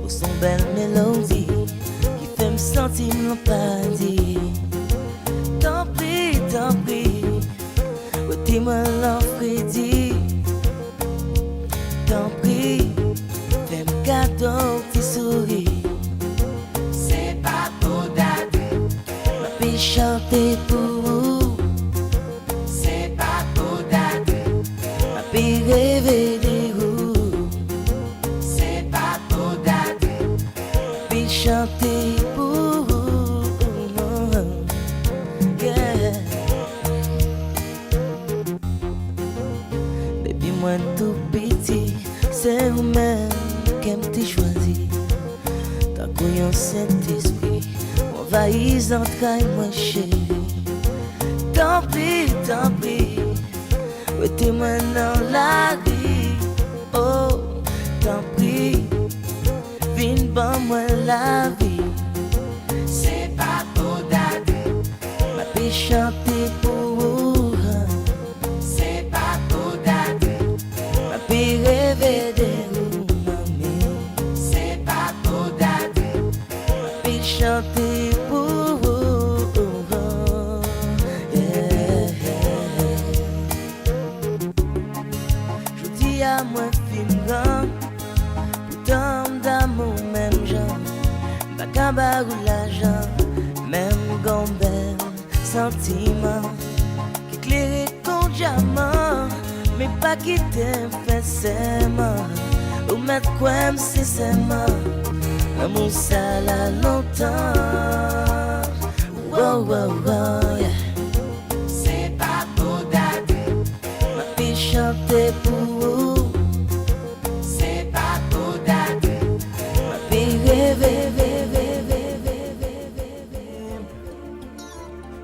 Ou son belle mélodie qui fait me sentir mon paradis. Tant pis, où dis-moi l'enfrédit. Tant pis, fais-moi cadeau, petit souris. C'est pas pour date, ma fille chanter pour vous. C'est pas pour date, ma fille rêver des roues. Chanter pour vous, yeah. Depuis moi tout petit, c'est vous-même qui m'avez choisi. T'as couillon Saint-Esprit, m'envahis entrailles moi chérie. Tant pis, mettez-moi dans la vie. Oh, tant pis. Vine ban moi la vie. C'est pas pour date, ma fille chanter pour vous. C'est pas pour date, ma fille rêver de vous, mamie. C'est pas pour date, ma fille chanter pour vous, yeah. Je dis à moi film grand, d'amour, même genre, bacabar ou l'argent, même gombel, sentiment, qui éclaire ton diamant, mais pas qui t'aime forcément, ou mettre quoi nécessairement, l'amour ça l'a longtemps, wow, yeah. C'est pas pour date, ma fille chanter pour vous.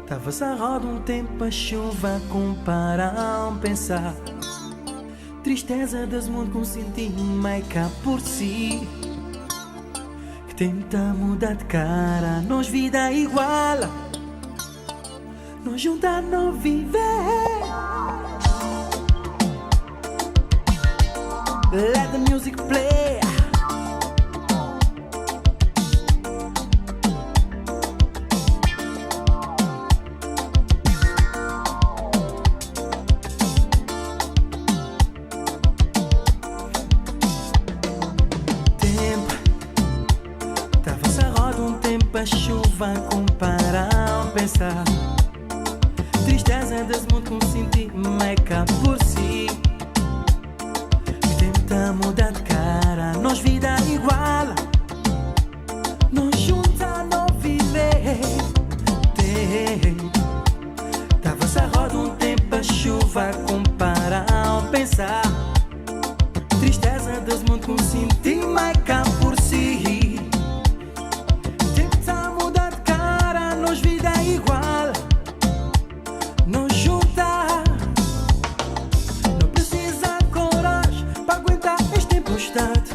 Tava sarrado tempo a chuva comparar pensar. Tristeza das mundo com sentir mais cá por si. Que tenta mudar de cara, nós vida igual. Nós juntar não viver. Let the music play. A chuva comparar pensar. Tristeza das mundo com sentir mais cá por si. Tenta mudar de cara, nós vida igual. Nós juntar não viver. Tava sarrado tempo a chuva comparar pensar. Tristeza das mundo com sentir mais cá por si. Vida igual, não juntar. Não precisa coragem para aguentar esta tempestade.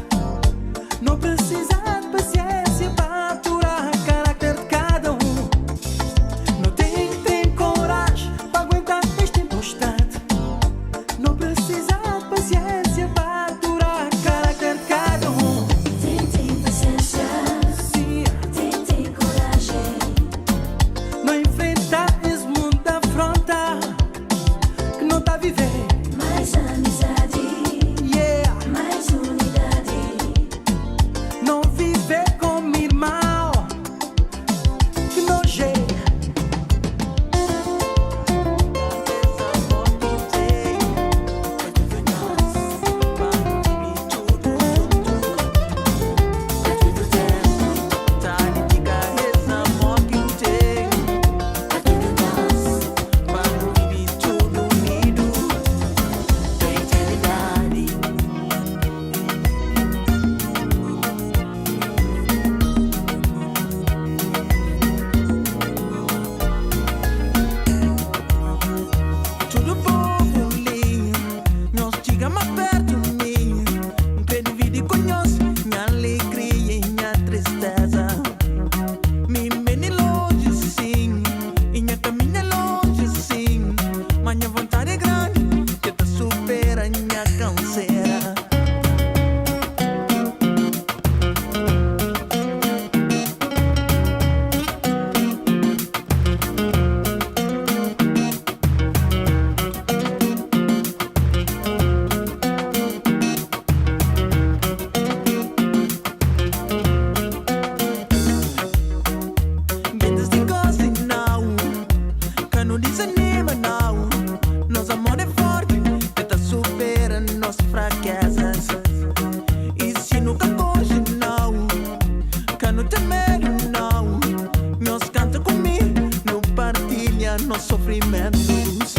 aliviar nos sofrimentos.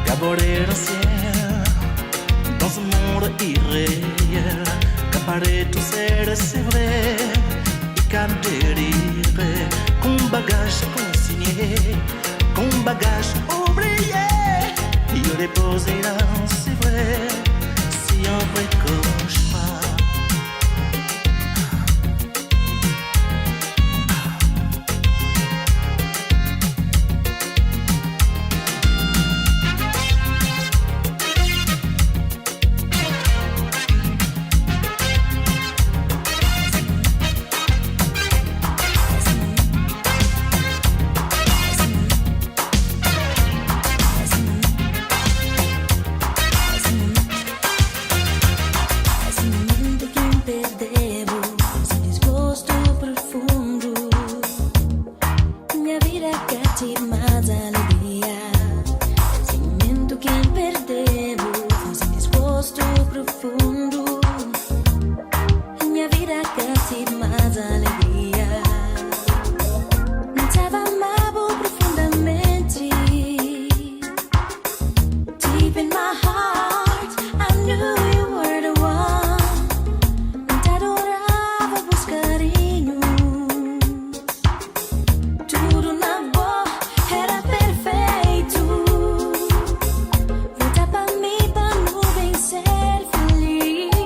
Caboreiro ciel, dans un monde irréel, qu'apparaît tout c'est vrai, et qu'à délire, qu'on bagage consigné, qu'on bagage oublié, il y a déposé là, c'est vrai, si un vrai cauchemar. Volta pra mim pra não vencer feliz.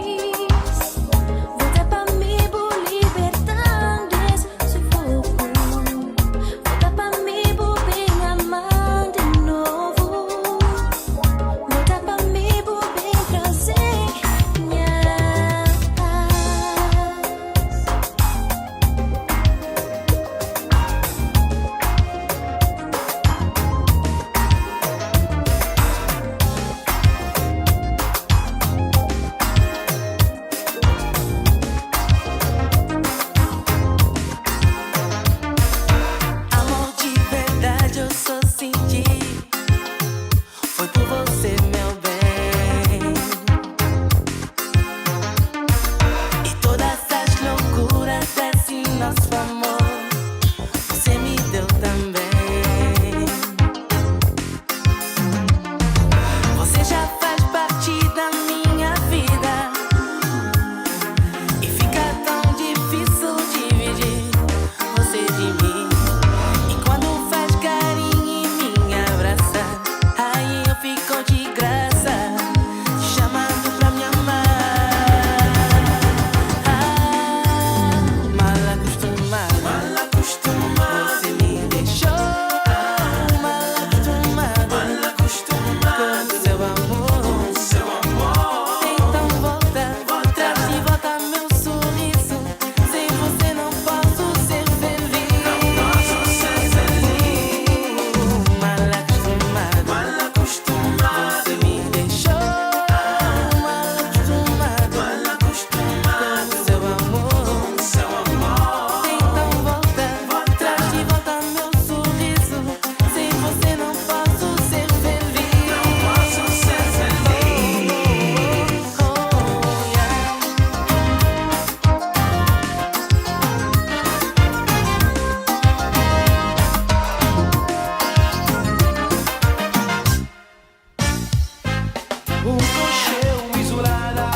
Um cocheu isolada,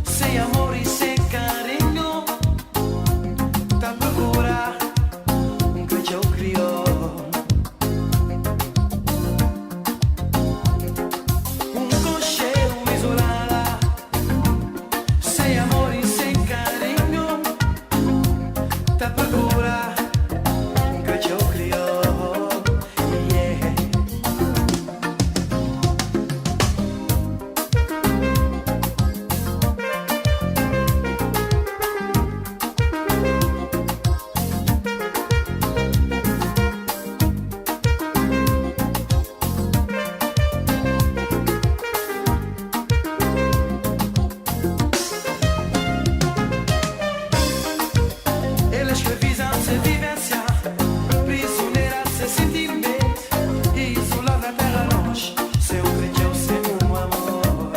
sem amor e sem carinho, tá procura que eu criou. Um cocheu isolada, sem amor e sem carinho, tá procura que eu criou. Yeah. Ele escravizam se vivência, prisioneira de seu sentimento, e isolado na terra longe, seu creio, seu amor.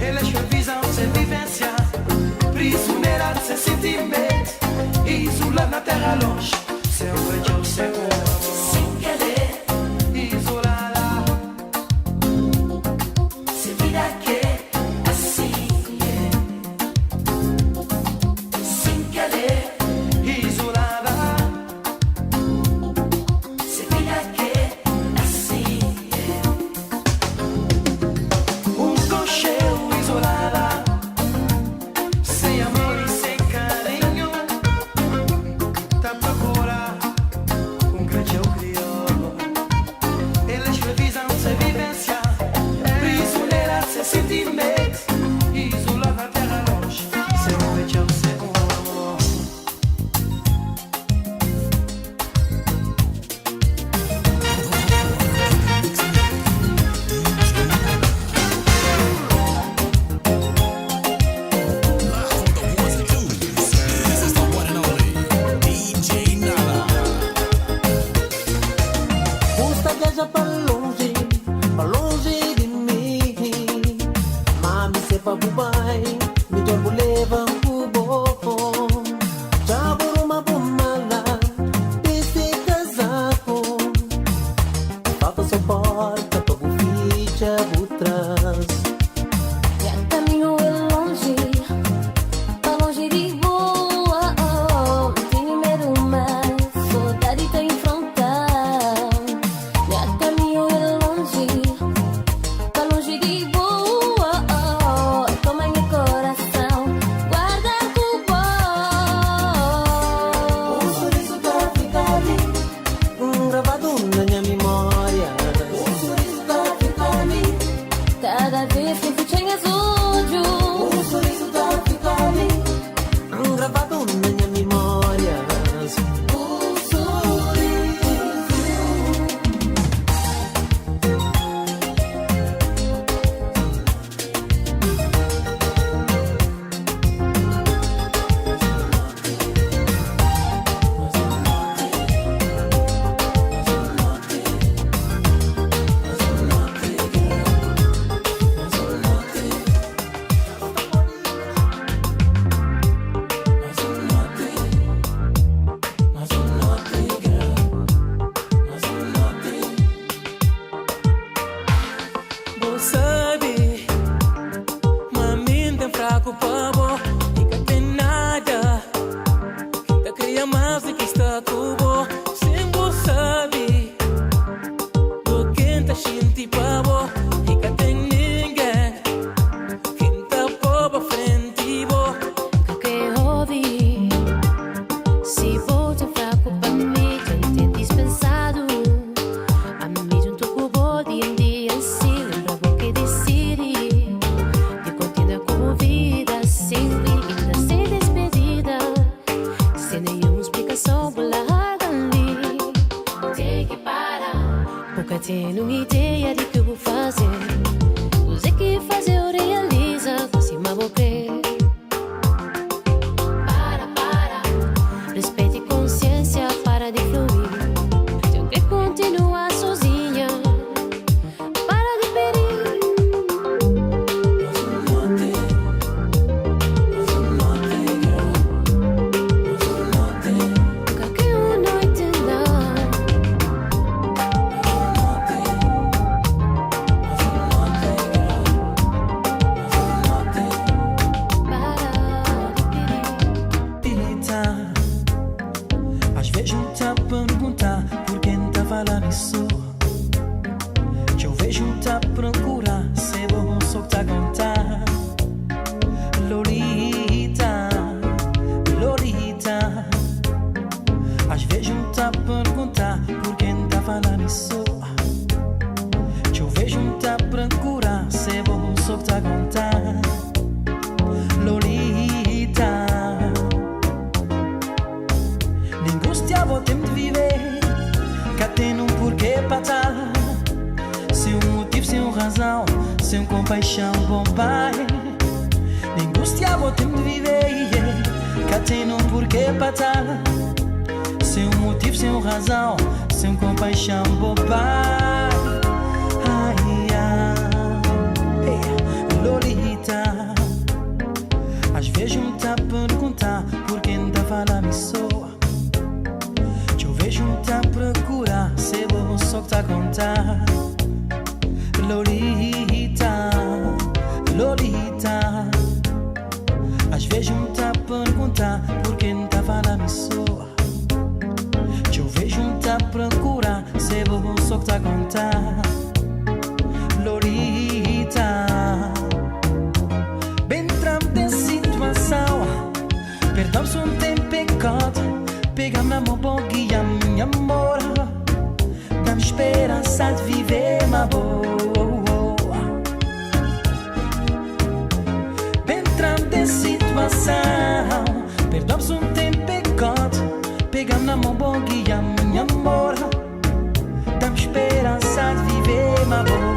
Ele escravizam se vivência, prisioneira de seu sentimento, e isolado na terra longe, seu creio, seu amor. Sem querer, isolada, se vida que assim é. Sem querer, isolada, se vida que assim é. Um cocheu isolada, sem amor e sem carinho, tá procura que eu criou. Ele escravizam se vivência, prisioneira de seu sentimento, isolada na terra longe, seu creio, seu amor. This is the one and only DJ Nala. Custa viajar pra longe de mim. Mami, se pra Dubai, me torno leva um cubo. Já por uma bomala, esse casaco. Falta só porta pra ficha por trás. Meu caminho é longe, tá longe de boa. Não tenho medo mais, saudade tá enfrentar. Meu caminho é longe, tá longe de boa. Toma meu coração, guarda com Um sorriso pra ficar ali, gravado na minha memória. Um sorriso pra ficar ali, cada vez que fechinhas olhos. um sorriso pra ficar ali, gravado na minha memória. Um sorriso. Você sabe, mami, tem fraco pra bo, e que tem nada. Quem cria mais do que está cubo, sem você sabe, do quem tá shinti pra bo, e que tem ninguém. Quem tá boba frente bo, Que ouvi, se vou te fraco pra mim, já tem dispensado. A mim junto com o body em dia, se lembra o que decidi. De continuar com vida, sem vida, sem despedida. Sem nenhuma explicação, vou largar. a contar. Lolita, nem gostava tempo de viver, cá tem um porquê para estar. Sem um motivo, sem uma razão, sem compaixão, bom pai. Nem gostava tempo de viver, cá tem um porquê para estar. Sem um motivo, sem uma razão, sem compaixão, bom pai. Ai, ai, Lolita, às vezes me tá a perguntar por quem ainda fala me soa. Que eu vejo me tá a procurar, sei bom só que tá a contar. Lolita, Lolita, às vezes me tá a perguntar por quem ainda fala me soa. Que eu vejo me tá a procurar, sei bom só que tá a contar. Lolita, bem trampo de situação, perdão-se um tempo pecado, pega-me na mão bom guia minha amor, dá-me esperança de viver uma boa. Bem trampo de situação, perdão-se um tempo pecado, pega-me na mão bom guia minha amor, dá-me esperança de viver uma boa.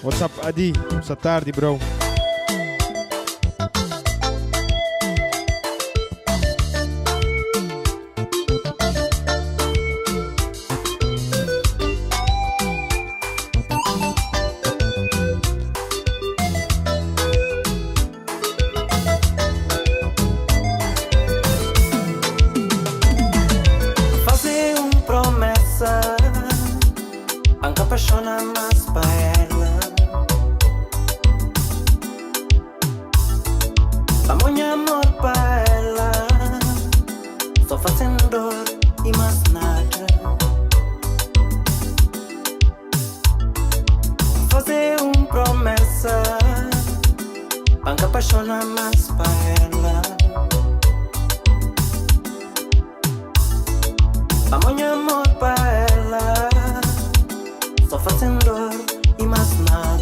What's up, Adi? Boa tarde, bro. Fazer promessa, anche apaixona mais para ela. Vamos amor para ela, só fazendo dor e mais nada. Fazer promessa, anche apaixona mais para ela. Vamos amor para ela, só fazendo dor e mais nada.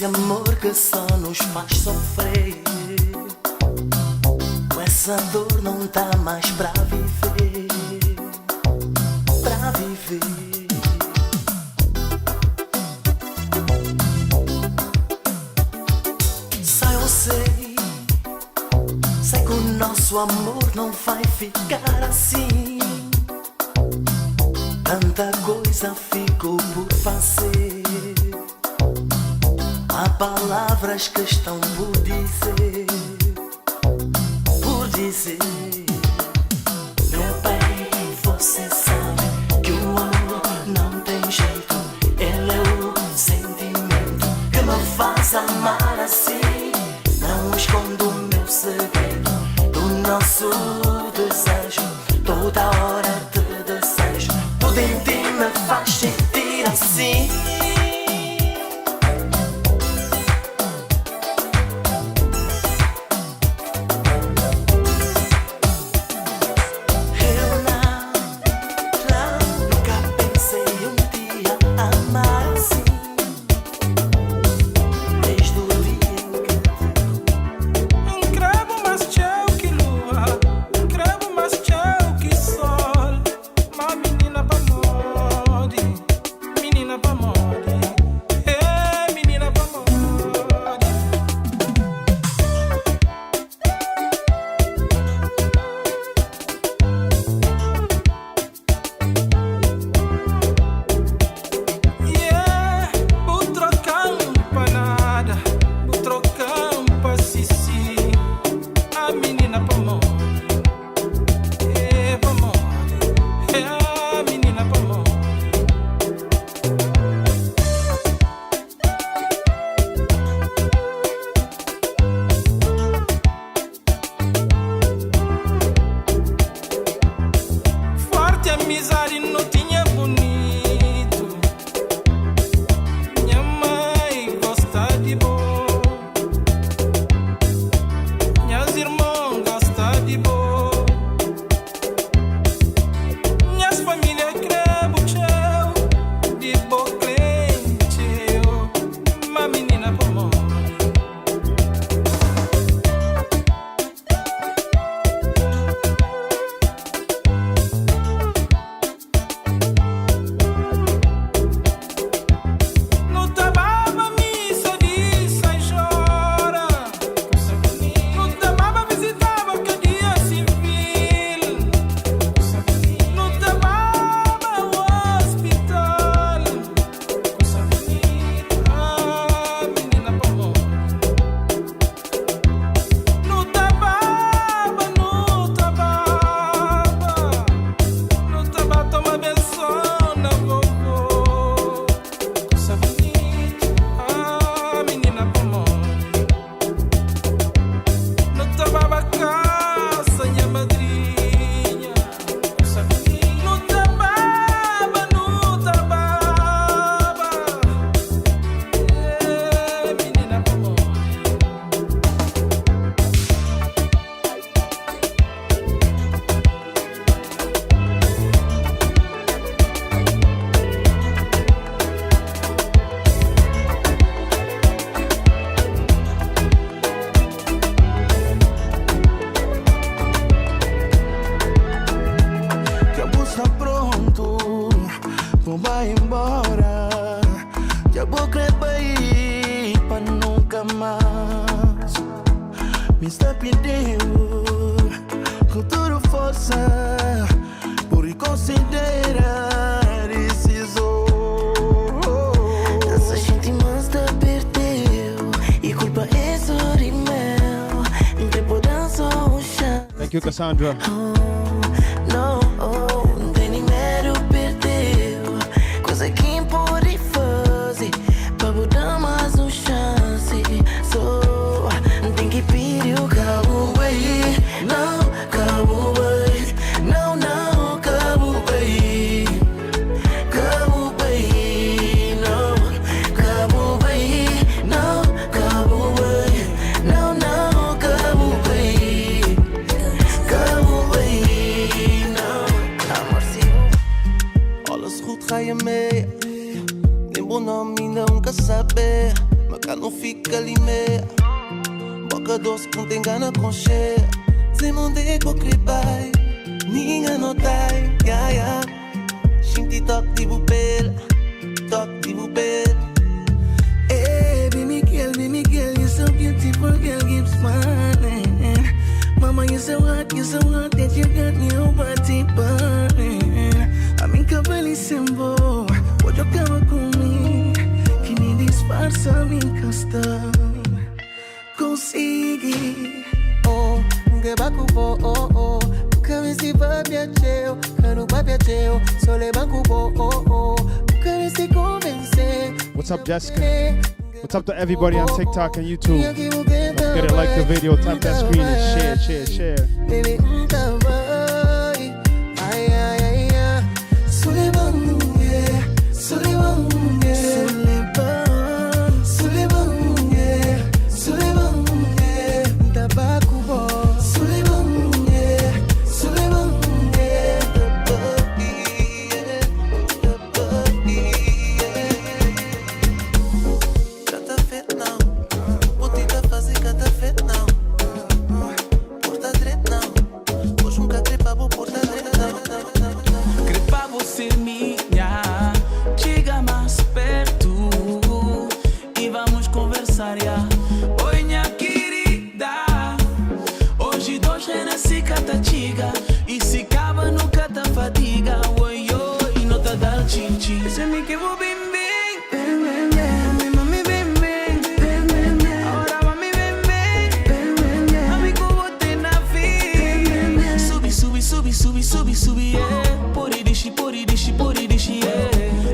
esse amor que só nos faz sofrer. Com essa dor não dá mais pra viver. Pra viver. Só eu sei que o nosso amor não vai ficar assim. Tanta coisa ficou por fazer. Há palavras que estão por dizer. Por dizer. Meu bem, você sabe que o amor não tem jeito. Ele é o sentimento que me faz amar assim. Não escondo o meu segredo do nosso desejo. Toda hora te desejo. Tudo em ti me faz sentir assim. Thank you, Cassandra. Não tem nem medo, perdeu. Coisa que pode fazer pra botar mais chance. Só tem que pedir o cabo aí. Não, cabo aí. Não, cabo aí. Cabo aí. Não, cabo aí. Não, cabo aí. Não, cabo aí. Alles goed, ga je mee? Neem bon naam, niet nunca saber. Maar cá não fica ali meia. Boca doce que não tem gana com cheia. Se não dê com cribai, ninguém notai, yeah, yeah. Shinti toque de bupel, toque de bupel. Hey, be Miguel, you're so beautiful, girl, keep smiling. Mama, you're so hot that you got me whole body burning. I'm in cabelissimbo, pode acabar comigo, que nem disfarça me encostar. Consegui. Oh, que baco bo, oh, oh. Come si va piaceo, caro va piaceo. Sole banco bo, oh, oh. Come si convence. What's up, Jessica? What's up to everybody on TikTok and YouTube? Don't forget to like the video, tap that screen and share. Baby, ay, ay, ay. Sole bangue, sole bangue. Sole bangue, sole bangue. Tabaco bo. Sole bangue, sole bangue. Cata fet não, botita fazer cata fet não. Porta direita não, hoje nunca crepa vou porta direita não. Crepa você minha, chega mais perto e vamos conversar, yeah. Oi, minha querida, hoje dois renasci cata chiga e se acaba nunca tá fadiga. Oi, oi, não tá dando chin-chin. Se me que vou bem, mi mami bem, ahora va mi bem, amigo bote na vida. Subi, yeah. Pori, yeah.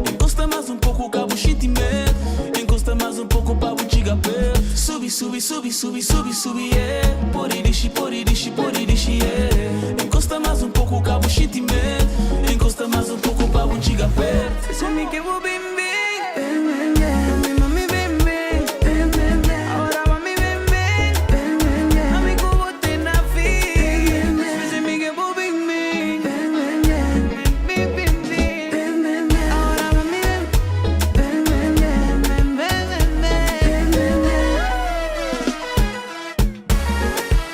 Encosta mais um pouco, cabo shit medo. Encosta mais um pouco, pra o chiga perto. Subi, yeah. Pori, yeah. Encosta mais um pouco, cabo shit medo. Encosta mais um pouco, pra o chiga perto. Se me que vou bem, mi mami bem, ahora va mi bem, amigo bote na vida. Se me que vou bem, ahora va mi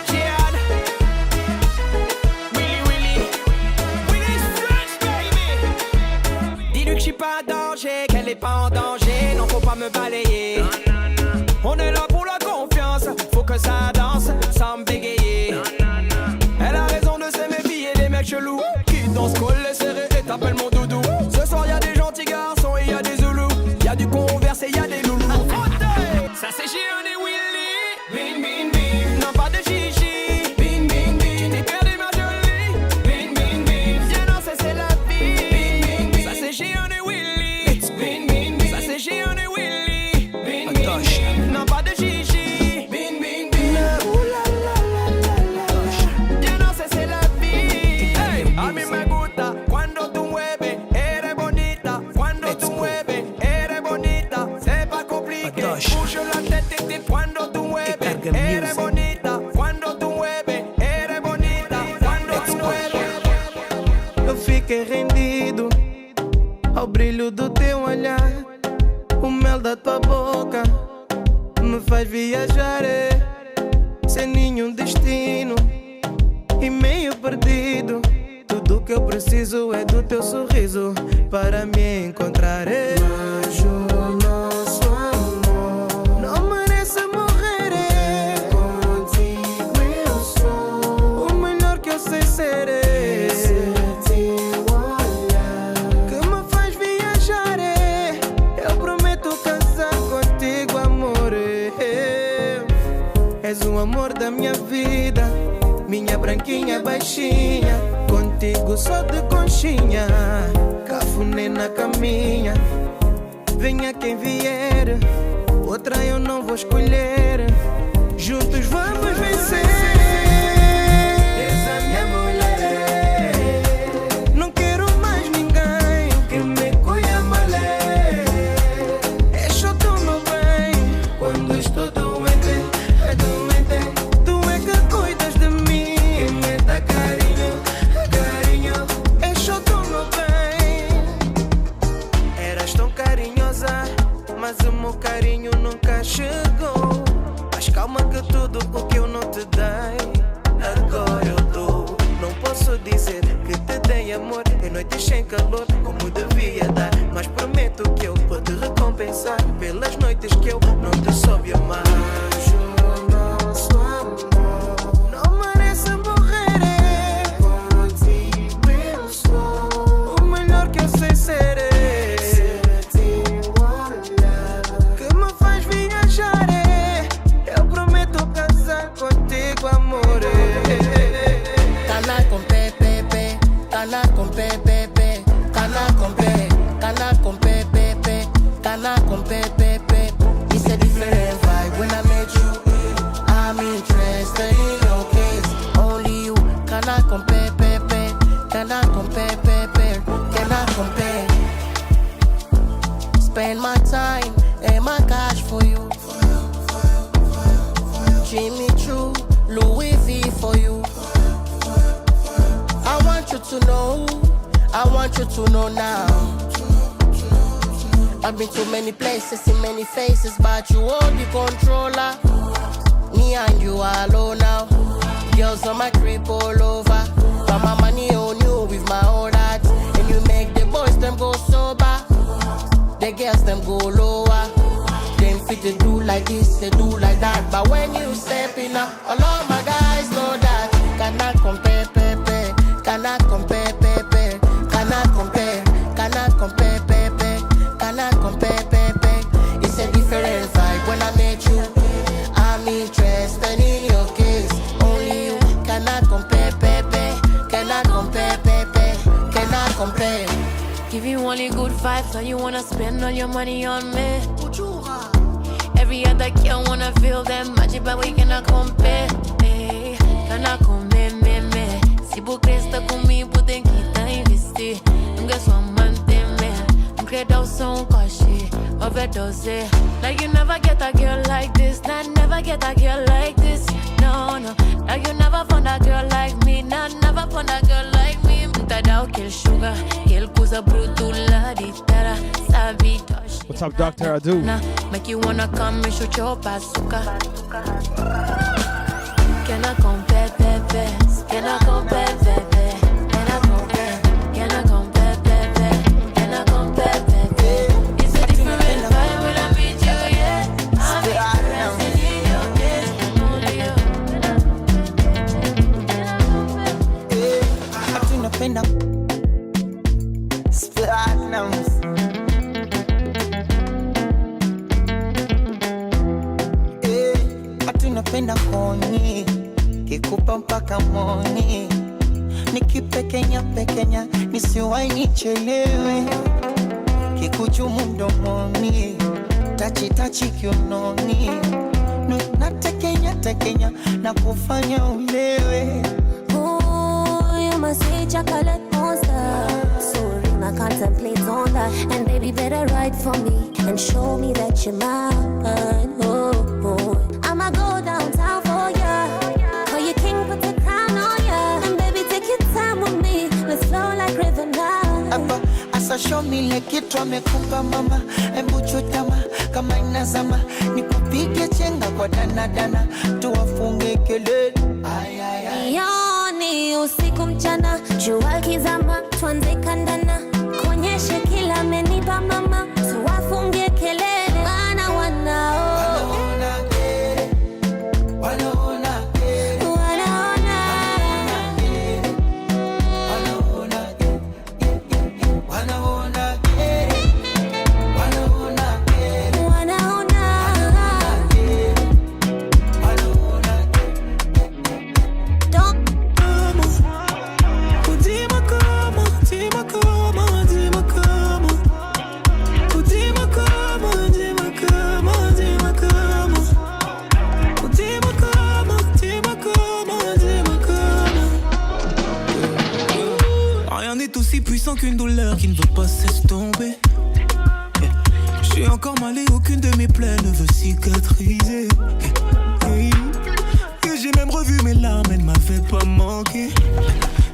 Gian, Willy Stretch, baby. Dis-lui que je suis pas en danger, qu'elle est pas en danger, non faut pas me balayer. On est là pour la confiance, faut que ça danse sans me bégayer. Elle a raison de se méfier des mecs chelous qui dansent collés serrés et t'appellent mon doudou. Ce soir y'a des gentils garçons et y'a des zoulous, y'a du converse et y'a des loulous. Ça c'est Gian et Willy, non pas de chichi, tu t'es perdu ma jolie, viens danser c'est la vie. Ça c'est Gian et Willy, ça c'est Gian et Willy, non pas de chichi, viens danser c'est la vie. Hey, a mí me gusta cuando tú mueves, eres bonita, cuando tú mueves, eres bonita, c'est pas compliqué, bouge la tête et cuando tú mueves, eres bonita, cuando tú mueves, eres bonita, cuando tú mueves. Eu fiquei rendido ao brilho do teu olhar. O mel da tua boca me faz viajar, sem nenhum destino e meio perdido. Tudo que eu preciso é do teu sorriso para me encontrar. Mas o nosso amor não merece morrer. Contigo eu sou o melhor que eu sei ser. Teu olhar que me faz viajar. Eu prometo casar contigo, amor. És o amor da minha vida, minha branquinha baixinha. Contigo só de conchinha, cafuné na caminha. Venha quem vier, outra eu não vou escolher. Juntos vamos vencer. És a minha mulher, não quero mais ninguém que me cuide mal. És só tu, meu bem, quando estou doente, tu é que cuidas de mim, que me dá carinho. És só tu, meu bem. Eras tão carinhosa, mas o meu carinho nunca chegou. Cannot compare, cannot compare, cannot compare. Spend my time and my cash for you. Jimmy Choo, Louis V for you. I want you to know, I want you to know now. I've been to many places, in many faces, but you hold the controller. Me and you are alone now. Girls on my crib all over. Got my money on you with my old heart. And you make the boys them go sober. The girls them go lower. Them fit they do like this, they do like that. But when you step in up, all of my guys know that. Cannot compare, cannot compare, cannot compare, cannot compare, cannot compare, It's a different vibe when I met you. I'm interested in your case. Only you cannot compare, cannot compare, cannot compare. Give you only good vibes, so you wanna spend all your money on me. Every other girl wanna feel that magic, but we cannot compare. Hey, cannot compare, me. Si vous resta comigo, tem que tá investir. Nunca só mantém, não credo som coche, overdose. Like you never get a girl like this, nah, never get a girl like this. No, like you never found a girl like me, nah, never found a girl like me. Muita dá aquele sugar, aquele coisa brutula de terra, sabe? What's up, Dr. Adu? Make you wanna come and shoot your bazooka. Can I compare, Can I compare, Can I compare, Can I compare, Can I compare, It's a different vibe when I meet you, yeah. I'm interested in your case, only you. Ati napenda Platinums. Ati napenda koni kikupa mpaka moni, nikipekenya nisiwai nichelewe, kikuchumu mdomoni, tachi kiunoni, natekenya na kufanya ulewe. Ooh, you my sweet chocolate monster. Sorry, I contemplate on that. And baby, better write for me and show me that you're mine. Oh, I'ma go downtown for ya. Call you king, put the crown on ya. And baby, take your time with me. Let's flow like river now. Apa, asa show me like kitu amekupa mama. Embu chutama kama inazama. Nikupige chenga kwa dana tuwafunge kelele. Yoni usiku mchana, jua kizama, tuanze kandana. Kuonyeshe kila amenipa mama, tuwafunge kelele. Wanao qu'une douleur qui ne veut pas s'estomper. Je suis encore mal et aucune de mes plaies ne veut cicatriser. Et j'ai même revu mes larmes, elles m'avaient pas manqué.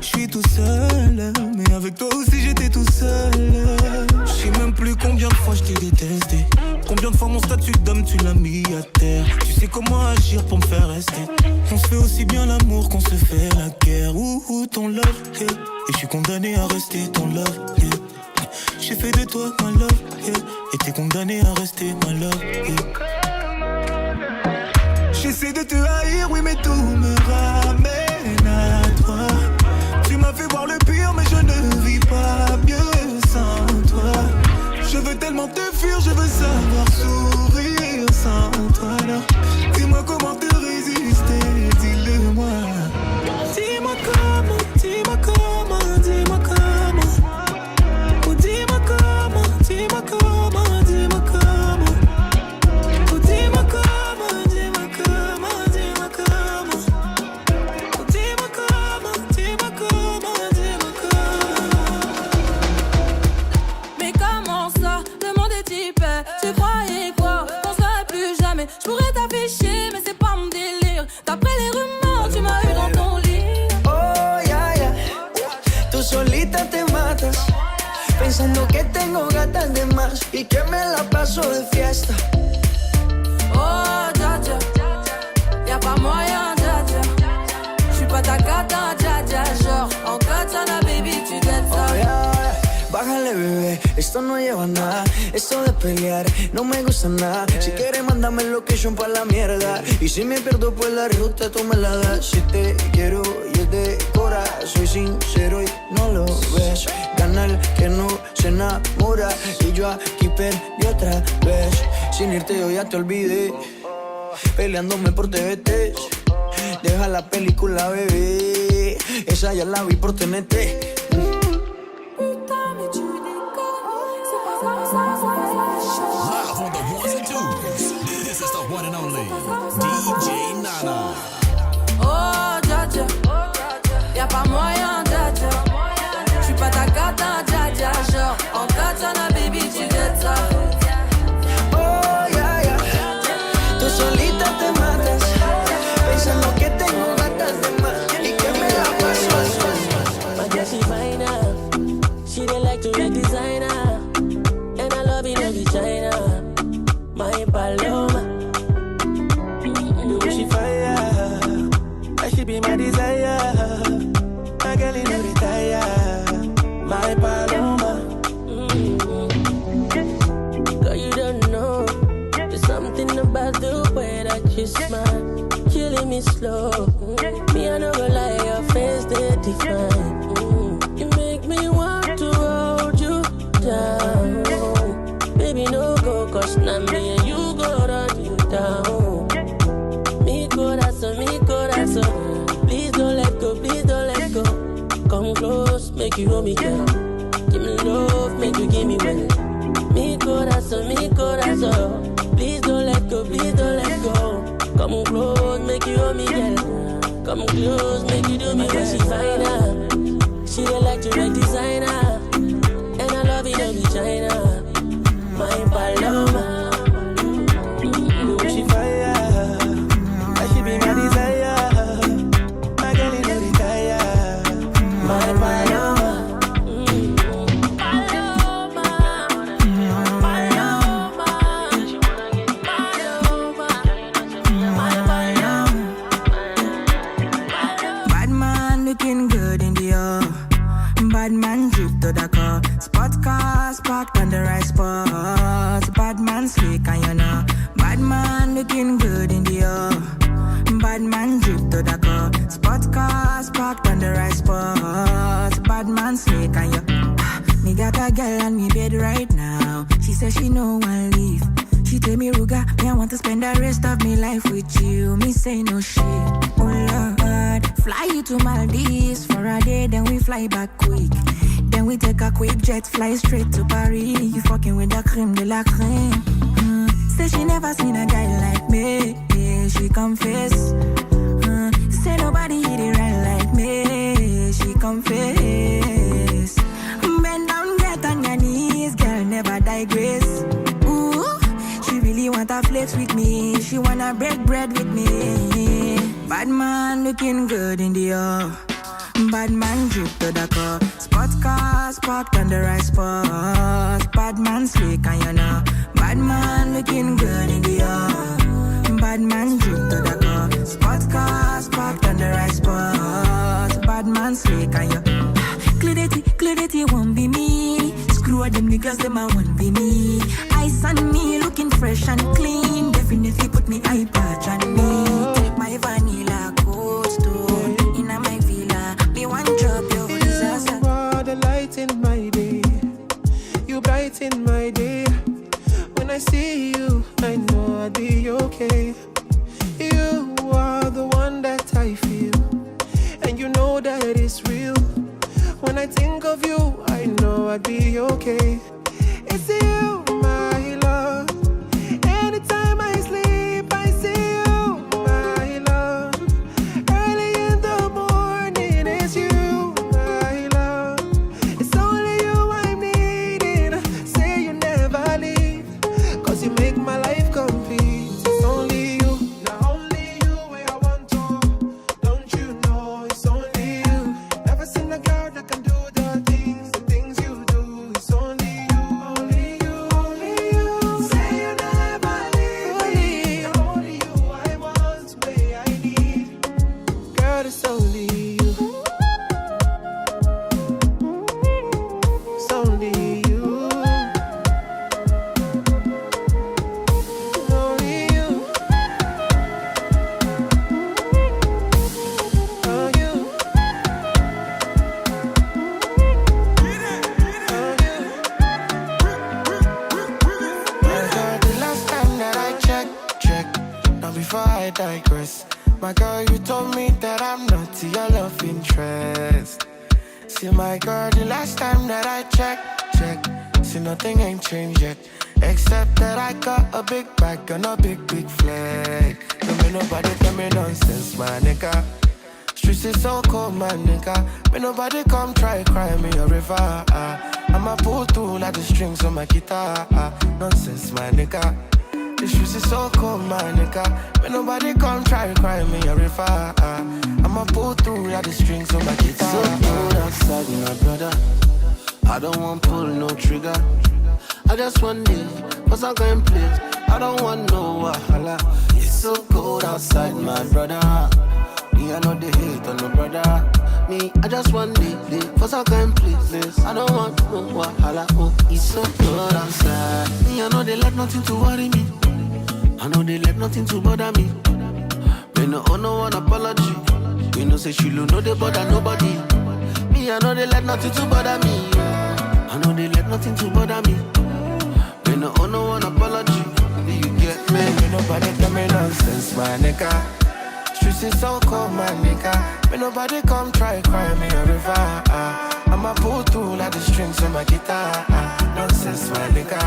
Je suis tout seul, mais avec toi aussi j'étais tout seul. Je sais même plus combien de fois je t'ai détesté. Combien de fois mon statut d'homme tu l'as mis à terre. Tu sais comment agir pour me faire rester. On se fait aussi bien l'amour qu'on se fait la guerre. Ouh, ton love, yeah. Et je suis condamné à rester ton love, yeah. J'ai fait de toi ma love, yeah. Et t'es condamné à rester ma love, yeah. J'essaie de te haïr, oui mais tout me ramène à toi. Tu m'as fait voir le pire mais je ne vis pas mieux sans toi. Je veux tellement te fuir, je veux savoir sourire sans toi là. Dis-moi comment te résister, dis-le-moi. Dis-moi comment, dis-moi comment, dis-moi comment. Oh dis-moi comment, dis-moi comment, dis-moi comment. Oh dis-moi comment, dis-moi comment, dis-moi comment. matas, pensando que tengo gatas de más y que me la paso de fiesta. Oh, dja dja, y'a pas moyen, dja dja. J'suis pas ta cata, dja dja. Genre, en katana, baby, tu dettes ça. Oh, yeah. Bájale, bebé, esto no lleva nada. Esto de pelear no me gusta nada. Si quieres, mándame el location pa' la mierda. Y si me pierdo, pues la ruta tú me la das. Si te quiero y es de cora, soy sincero y no lo ves. Gana el que no se enamora. Y yo aquí perdí otra vez. Sin irte yo ya te olvidé, peleándome por TVT. Deja la película, bebé, esa ya la vi por TNT. Live on the ones and twos. This is the one and only DJ Nana. Oh, dja dja, y'a pas moyen, dja dja. J'suis pas ta cata, dja dja. Genre, en katana, baby, tu dettes ça. Oh, yeah, yeah. Tú solita te matas, pensando que tengo gatas de más y que me la paso así. My girl, she fine now. She dey like to make designer, and I love it every China. My Paloma, the way she fire, and she be my desire. My girl, you know retire. My Paloma, girl, you don't know. There's something about the way that you smile, killing me slow. Me, I never lie, your face they define. You make me want to hold you down. Baby, no go, cause now me and you go run you down. Mi corazón, please don't let go, please don't let go. Come close, make you hold me, girl. Give me love, make you give me well. Mi corazón, please don't let go, please don't let go. Come close, make you hold me, girl. Come close, make you do me well. She fine now, she dey like to make designer, and I love it every China. My Paloma, the way she fire, and she be my desire. My girl is no retire. My Paloma. Bad man looking good in the air. Bad man drip to the car. Spot cars parked on the right spot. Bad man slick and you know. Bad man looking good in the air. Bad man drip to the car. Spot cars parked on the right spot. Bad man slick and you. Me got a girl on me bed right now. She says she no one leave. She tell me, Ruga, me I want to spend the rest of me life with you. Me say no shit. Oh Lord, fly you to Maldives for a day, then we fly back quick. Then we take a quick jet, fly straight to Paris. You fucking with the creme de la creme. Say she never seen a guy like me. Yeah, she confess. Say nobody hit it right like me. She confess. Bend down, get on your knees, girl, never digress. Ooh, she really wanna flex with me. She wanna break bread with me. Bad man looking good in the air. Bad man drip to the car. Spot cars parked on the right spot. Bad man slick and you know. Bad man looking good in the air. Bad man drip to the car. Spot cars parked on the right spot. Bad man slick and you. Clarity won't be me. Screw all them niggas, them I won't be me. Ice on me, looking fresh and clean. Definitely put me eye patch on me. Take my vanilla cold stone in my villa. Be one drop your disaster. You are the light in my day. You brighten my day. When I see you, I know I'll be okay. You are the one that I feel, and you know that it's real. When I think of you, I know I'd be okay. It's you, my love. Anytime I sleep, I see you, my love. Early in the morning, it's you, my love. It's only you I'm needing. Say you never leave, 'cause you make my life complete. It's only you, not only you where I want to. Don't you know it's only you? Never seen a girl that can do the things digress. My girl, you told me that I'm not your love interest. See, my girl, the last time that I checked, see, nothing ain't changed yet. Except that I got a big bag and a big flag. Don't make nobody tell me nonsense, my nigga. Streets is so cold, my nigga. May nobody come try cry me a river. I'ma pull through like the strings on my guitar. Nonsense, my nigga. The streets is so cold, my nigga. May nobody come try cry me a river. I'ma pull through like the strings on my guitar. So cold outside, my brother. I don't want pull no trigger. I just want live, cause I'm going place. I don't want no wahala. It's so cold outside, my brother. Me, I know the hate on no brother. Me, I just want live, cause I'm going places. I don't want no wahala. Oh, it's so cold outside. Me, I know they let nothing to worry me. I know they let nothing to bother me. Me no owe no one apology. Me no say she know they bother nobody. Me, I know they let nothing to bother me. I know they let nothing to bother me. Me no owe no one apology. Do you get me? May nobody tell me nonsense, my nigga. Streets is so cold, my nigga. May nobody come try cry me a river. I'ma pull through like the strings on my guitar. Nonsense, my nigga.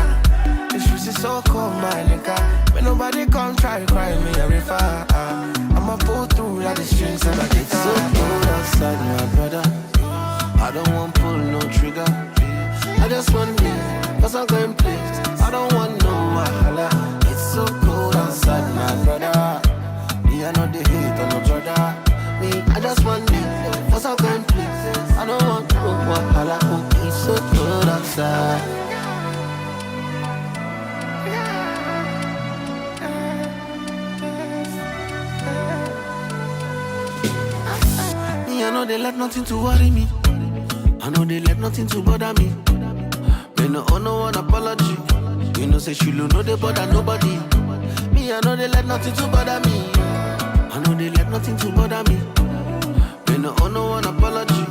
The streets is so cold, my nigga. May nobody come try cry me a river. I'ma pull through like the strings on my guitar. It's so cold outside, my brother. I don't want pull no trigger. I just want live, cause I'm going place. I don't want no wahala. It's so cold outside, my brother. Me, I know the hate on no brother. Me, I just want live, cause I'm going place. I don't want no wahala. Oh, it's so cold outside. Me, I know they let nothing to worry me. I know they let nothing to bother me. Me no owe no one apology. You know say she know they bother nobody. Me, I know they let nothing to bother me. I know they let nothing to bother me. Me no owe no one apology.